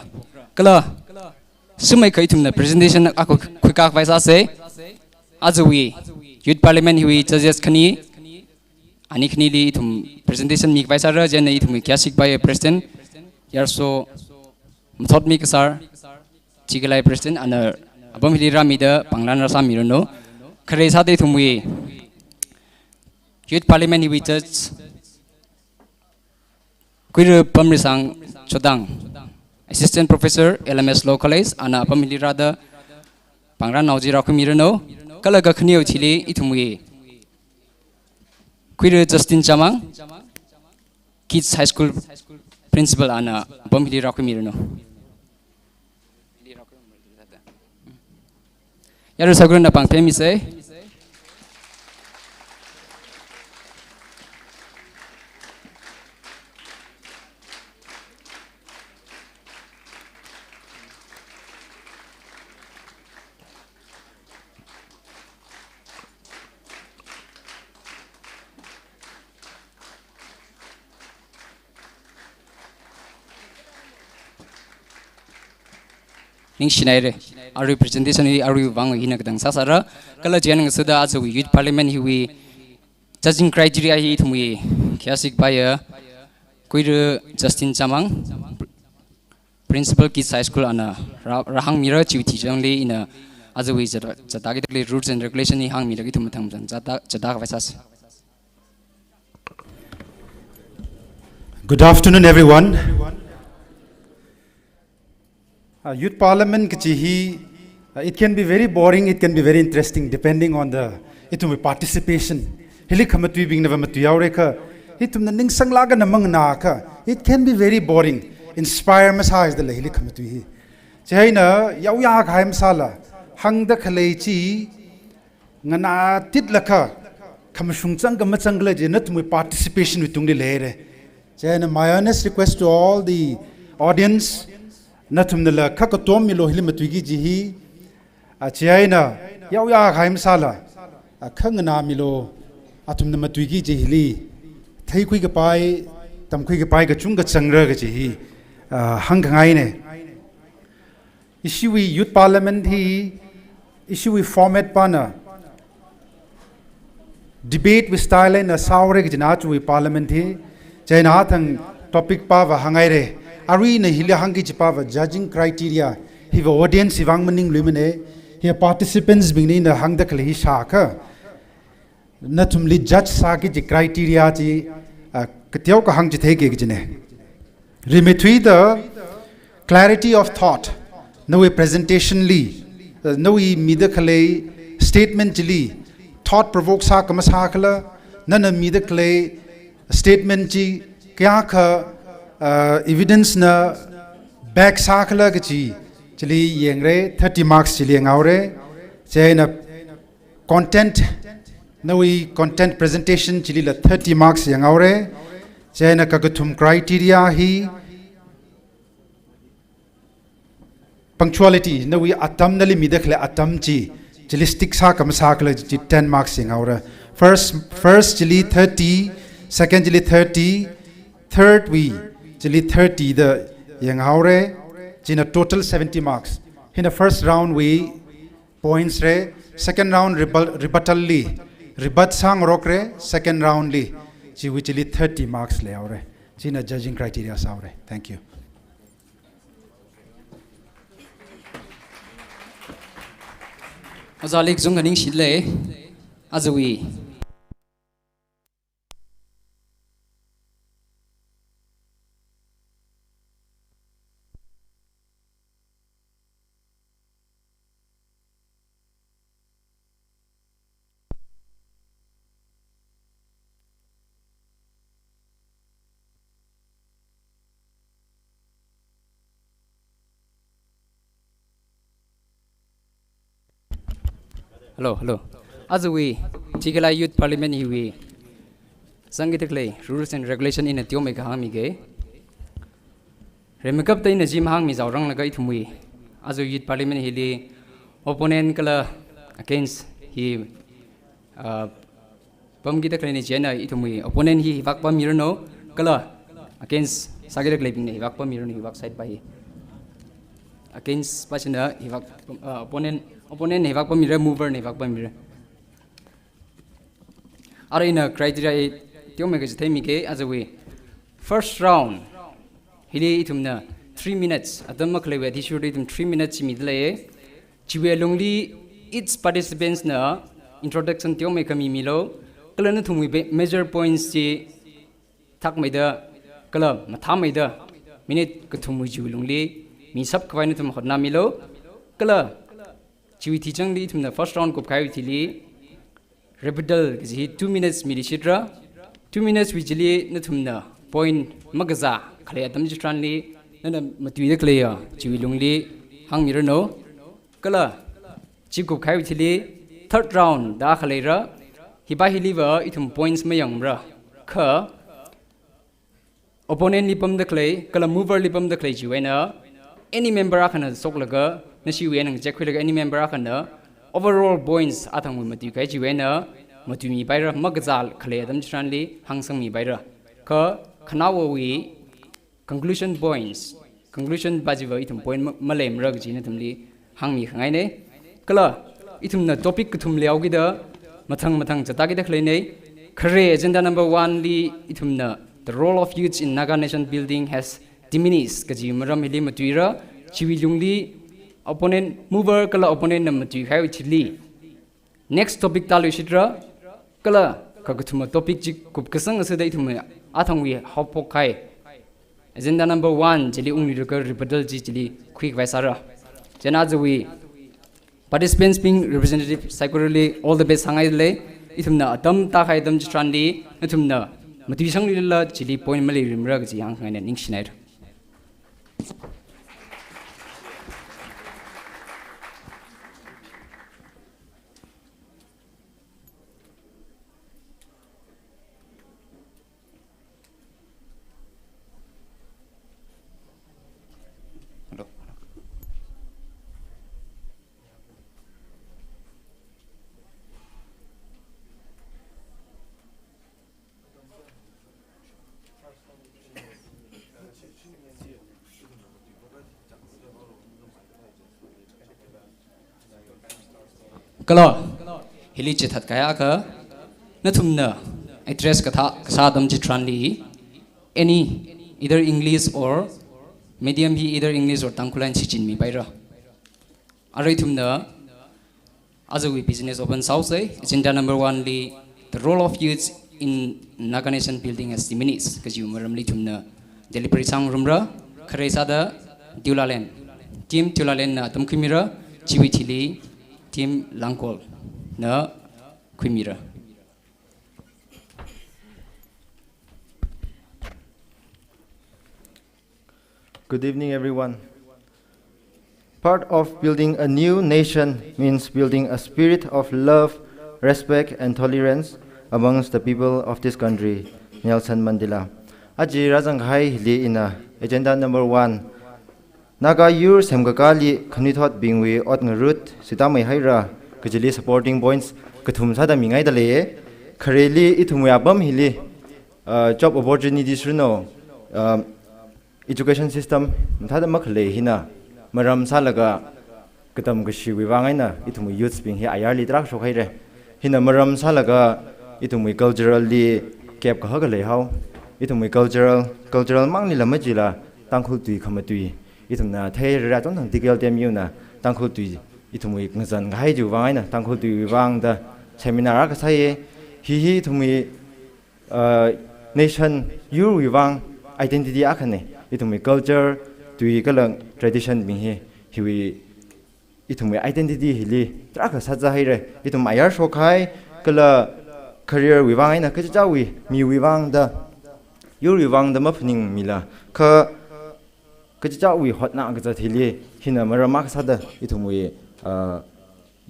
Speaker 4: kala sumai khai thumna presentation ako khika vaisa se azwi youth parliament hi judges khani ani khni li thum presentation mi vai sar jen i thum kya sik by president yarso thot mi sar chigalai president ana abam hili rami da panglan rasa mirono khare sa de thum wi youth parliament hi church kuir pamrisang chodang assistant professor LMS law college ana abam hili rada pangran nauji rakhu mirono kala ga khni chili i thum wi Queer Justin Chamang, Kids High School Principal Ana Bomhili Rakumirno. Yaru Sagun na pang pemi say. ning sinai re our representation hi our wang hi na kadang sasara kala jen ng sada as we youth parliament hi we judging criteria hi thumui khiasik baya kuir Justin Chamang principal kids high school ana rahang mira chiuthi jangli ina as we jata ki rules and regulation hi hang mira ki thum thang jata vaisas.
Speaker 12: Good afternoon, everyone. Youth Parliament, it can be very boring, it can be very interesting, depending on the participation. It can be very boring. Inspire masa is the hili kamatui. China yaw ya khaim sala hang da khalaichi ngana tit laka kamshung chang kamachangla je nat mu participation with tungli lere. China my honest request to all the audience natum nala kakatom milo hili matuigi jihi China yaw ya khaim sala khangna milo atum na matuigi jihili thai kui ga pai tam kui ga pai ga chung ga changra ga jihi hang ngai ne issue youth parliament hi issue format pana debate with style in a saure ga jina chu parliament hi jaina thang topic pa wa hangai re ari na hila hangi chipa wa judging criteria hi wa audience wang maning lumene hi participants bingni na hang da kali sha ka natum li judge sa ki criteria ji ktiau ka hang ji the ge jine Remetui the clarity of thought. No a presentation li. No e midakale statement li. Thought provokes ha kamasakala. Nana midakale statement ji. Kya ka evidence na back sakala gachi. Chili yengre 30 marks chili ngaure. Say na content. No e content presentation chili la 30 marks yangaure. Jana kagatum criteria hi punctuality no we atam nali midakle atam chi chilistic sa kam sakle chi 10 marks sing aura first chili 30 second chili 30 third we chili 30 the yang aure china total 70 marks in the first round we points re second round rebuttal li rebut sang rokre second round li Ji which 30 marks le aure. China judging criteria saure. Thank you.
Speaker 4: Azalik zung aning shile azwi Hello. As we Tigala Youth Parliament hiwi Sangitakle rules and regulation in a Tiomeka Hamige Remekap in a Jim Hang is our wrong like we as a youth parliament hili opponent kala against he Pamgita Cliniciana itumui opponent he Vakpa Mirano kala against Sagada Claping he Vakpa Mirano he work side by against Pachina he opponent he vakpa mira mover ne vakpa mira are in a criteria tio me ge themi ke as a way first round hili itumna 3 minutes adam makle we should itum 3 minutes midle chiwe longli its participants na introduction tio me kami milo kala thumi major points ji thak maida kala matha maida minute ka thumu ji longli mi sab kwai na thum khotna milo kala Chiwi teaching li from the first round kop kai thili rebuttal ki 2 minutes mi shitra 2 minutes wi jili na thumna point magaza khale adam jitran li na matui de clear chiwi lungli hang mir no kala chi kop kai thili third round da khale ra hiba hiliver ithum points mayang ra kha opponent lipam de clay kala mover lipam de clay chiwena any member akhana soklaga Nasi we nang jack any member akana overall points atang matu kai jiwena matu mi baira magzal khale adam tranli hangsang mi baira ka khanawo we conclusion points conclusion bajiba itum point malem rag jina tumli hangmi khangai ne kala itum na topic kuthum liao gi da mathang jata gi da khlei nei khare agenda number 1 li itum na the role of youths in Naga nation building has diminished kaji maram hili matuira chiwi lungli opponent mover kala opponent na matui khai chili next topic talu shitra kala kaguthuma topic ji kup kasang ase dai thuma athangwi hopok khai agenda number 1 jeli ungni rukar rebuttal ji jeli quick vaisara jana jawi participants being representative psychologically all the best hangai le ithumna atam ta khai dam strandi ithumna matui sang lila jeli point mali rimra ji hang ngai ning sinai kala hili chethat kaya ka nathumna address katha sadam jitranli any either English or medium hi either English or tangkulan chichin mi paira arai thumna azawi business open south agenda number 1 li the role of youths in Naga nation building has diminished kaji maramli thumna delivery sang rumra khare sada diulalen team diulalen na tumkhimira chiwithili team Langkol na Kwimira.
Speaker 13: Good evening, everyone. Part of building a new nation means building a spirit of love, respect, and tolerance amongst the people of this country. Nelson Mandela. Aji Rajanghai Li ina agenda number 1. Naga Yur Semgakali Kanithot Bingwi Otngarut Sitamai Haira Kajili supporting points Katum Sada Mingai Dale Kareli Itumwabam Hili job opportunities Runo education system Tada Makale Hina Maram Salaga Katam Gashi Wivangina Itumu youths being here Ayarli Drak Shokhaire Hina Maram Salaga Itumi culturally Cap Kahagale how Itumi cultural Mangni Lamajila Tankul Tui Kamatui itumna thai ra ton thang tigal tem yuna tangkhul tui itumui ngzan gai ju wang na tangkhul tui wang da seminar ka sai hi thumi nation you wang identity akhane itumi culture tui kalang tradition mi hi itumi identity hili tra ka saja hai re itum ayar shokhai kala career wang na ka chawi mi wang da you wang da mapning mila ka kaja wi hotna ga thili hina maramak sada itumui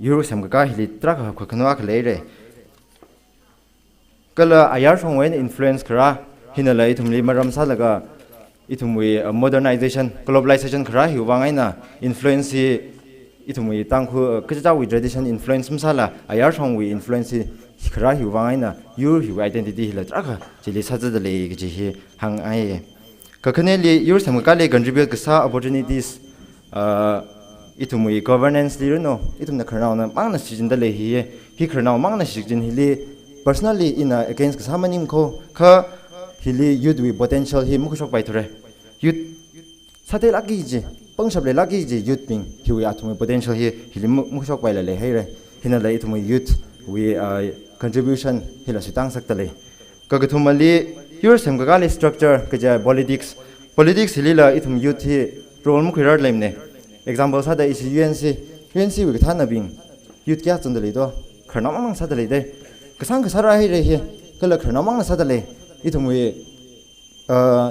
Speaker 13: euro samga hili trak khakhnwa khleire kala ayar songwen influence kra hina lai tumli maram salaga itumui modernization globalization kra hiwangaina influence itumui tangkhu kaja wi tradition influence msala ayar songwi influence kra hiwangaina euro hi identity hila trak chili sajada le gi hi hang ai Kakaneli your samkale contribute kasa opportunities itumui governance liruno itumna kharnaw na mangna sijin dale hi kharnaw mangna sijin hili personally in against samanim ko kha hili youth with potential hi mukhshok pai thore youth sate lagi je pangshap le lagi je youth ping hi wi atumui potential hi hili mukhshok pai le hai re hina le itumui youth we contribution hila sitang saktale kagathumali your samkale structure kaja politics hilila itum youth hi role mu khirar lemne example sada is UNC wi thana bing youth kya chundali do kharna mang sada le de kasang kasara hi re hi kala kharna mang sada le itum wi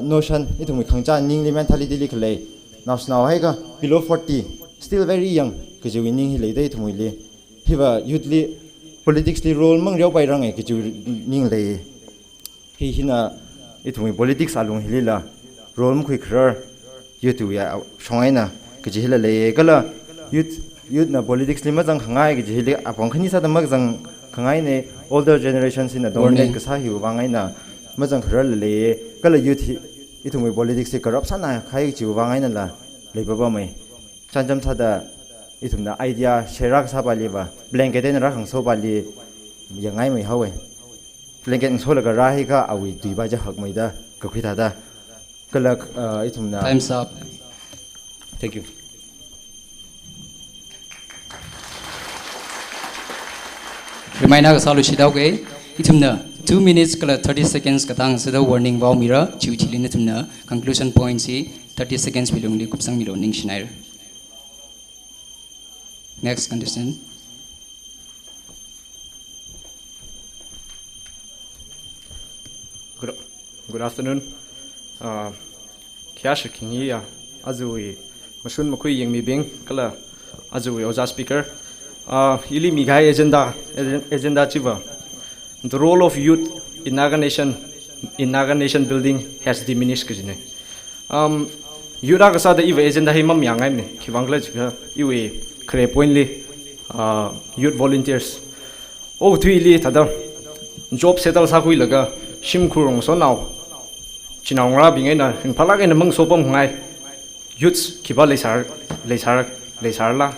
Speaker 13: notion itum wi khangcha ning li mentality li khle now hai ga below 40 still very young kaja winning hi le de itum wi le hiwa youth li politics li role mang reu pai rang e kaja ning le hi hina itumi politics alung hilila role mu khrar youth ya songaina kaji hila le kala youth na politics li majang khangai gi hili apong khani sa da majang khangai ne older generations in a dominate ka sa hi wangai na majang khrar le kala youth इथुम politics से corruption ना खाई चिव वांगाई ना ला लेबा में चंचम सादा इथुम ना idea शेराक सा बाली बा ब्लैंकेट ने रखं सो बाली यंगाई में हावे ब्लैंकेट सो लगा राही का अवी दुइबा जा हक मैदा कखिता दा कलक इथुम ना
Speaker 4: Time's up.
Speaker 13: Thank you
Speaker 4: Reminder ka salu chidau ke itumna 2 minutes kala 30 seconds katang seda warning wow mira chiu chili na tumna conclusion point si 30 seconds bilong li kupsang milo ning shinair. Next contestant.
Speaker 14: Good afternoon. Kyash kingi ya azui masun makui yang mi bing kala azui oza speaker. Ili migai agenda chiva. The role of youth in Naga Nation building has diminished kajine. Youth agasa the iwa agenda himam yangai ne kivangla chiga iwe kre pointly youth volunteers. Oh thui li tada job settle sa kui laga shim kurong so now chinawra bingai na in phalak in mang sopam ngai youths kiba lesar la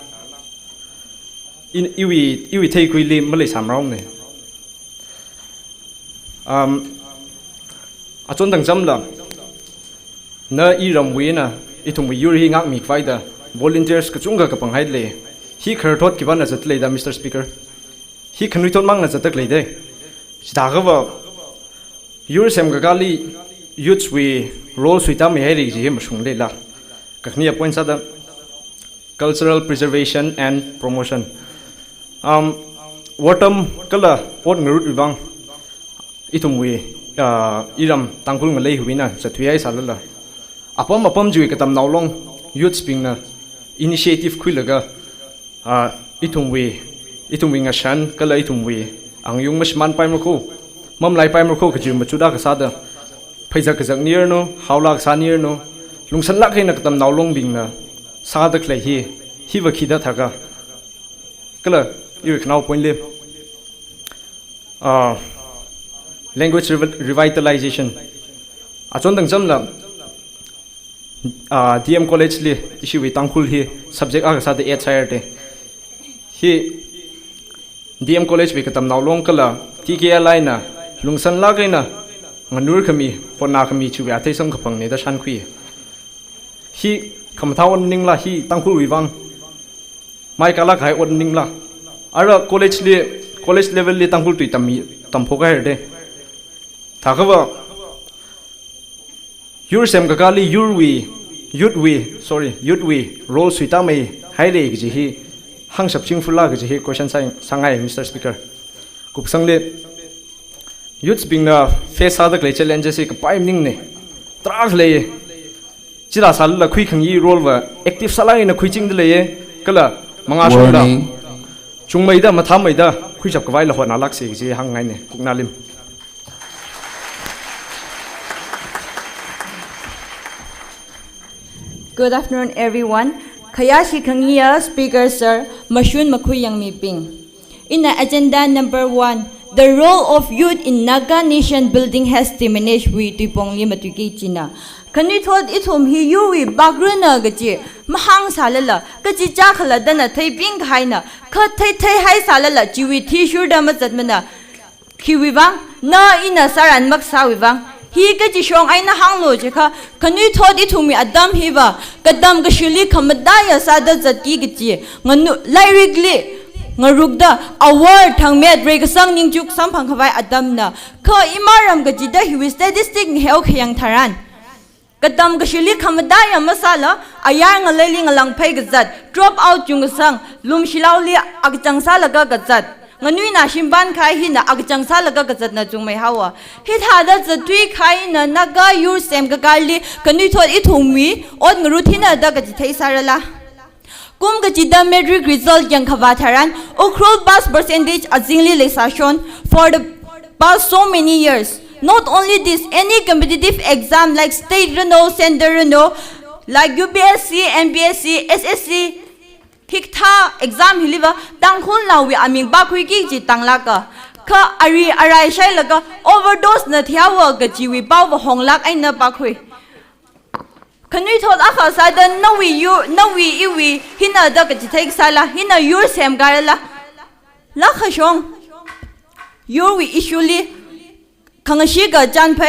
Speaker 14: in iwi take really malay samrong ne achon dang jam la na iram we na itum yuri ngak mi faida volunteers ka chunga ka panghai le hi khar thot ki ban azat le da Mr. Speaker hi khanui ton mang na zatak le de daga wa yur sem ga gali youths we role suita me hai ri ji hem sung le la kakni appoint sa da cultural preservation and promotion watam kala pot nurut ibang itum we iram tangkul ngalei huina sathuai salala apam jui katam naulong youth spring na initiative khuilaga itum we ngashan kala itum we angyung masman paimako mamlai paimako kajim chuda ka sada phaija kajak near no haulak sa near no lungsan lak heina katam naulong bing na sada klai hi wa khida thaga kala you can now point live language revitalization achon dang jamla DM college li issue with tangkul hi subject aga sa the HIR te hi DM college we katam naw long kala TKL line na lungsan la gaina nganur khami hona khami chu ya thai sam khapang ne da shan khui hi khamthawon ning la hi tangkul wiwang mai kala khai on ning la ara college level li tangkul tui tampo ka herde thakawa yur sem kakali youth we role suita mai haire gi hi hang sap ching fula gi hi question sangai Mr. Speaker kupsang le youths being na face other challenges ka paim ning ne trak le chira sal la khui khangi role wa active salai na khui ching de le kala manga shula chungmai da mathamai da khui chap kwai la hona lak se ji hang ngai ne kukna lim
Speaker 8: Good afternoon, everyone. Khayashi Khangiya, Speaker Sir, Mashun Makhui Yang Mi Ping. In agenda number 1, the role of youth in Naga Nation building has diminished with Tupongli Matuki China. Can you told it home he you with Bagruna Gaji, Mahang Salala, Gaji Jakala, Dana, Taiping Haina, Kat Tai Hai Salala, Jiwi Tissue Damazatmana, Kiwivang, Na in a Saran Maksawivang. He get shong aina hanglo jeka kanu thodi thumi adam hiwa kadam gashili khamadaya sada zati gichi nganu lyrically ngarugda award thang med reg sang ningjuk samphang khawai adamna kha imaram gajida hiwi statistic hel khyang tharan kadam gashili khamadaya masala ayar ngaleli ngalang phai gazat drop out jung sang lum shilawli agjang salaga gazat nganui na shimban khai hi na agchang sa laga gazat na chung mai hawa hi thada zatui khai na naga yur sem ga garli kanui thot I thumi od ngru thina da ga thai sarala kum ga jida metric result yang khawa tharan okhrol pass percentage azingli lesation for the past so many years. Not only this, any competitive exam like state reno, center reno, like UPSC, MPSC, SSC Hikta exam hiliva tangkhul lawi aming bakhui ki ji tanglaka kha ari arai shai laga overdose na thiawa ga jiwi baw honglak aina bakhui Kanui thot akha sada nawi iwi hina da ka take sala hina your sem garala la khashong your wi issue li kangashi ga jan phai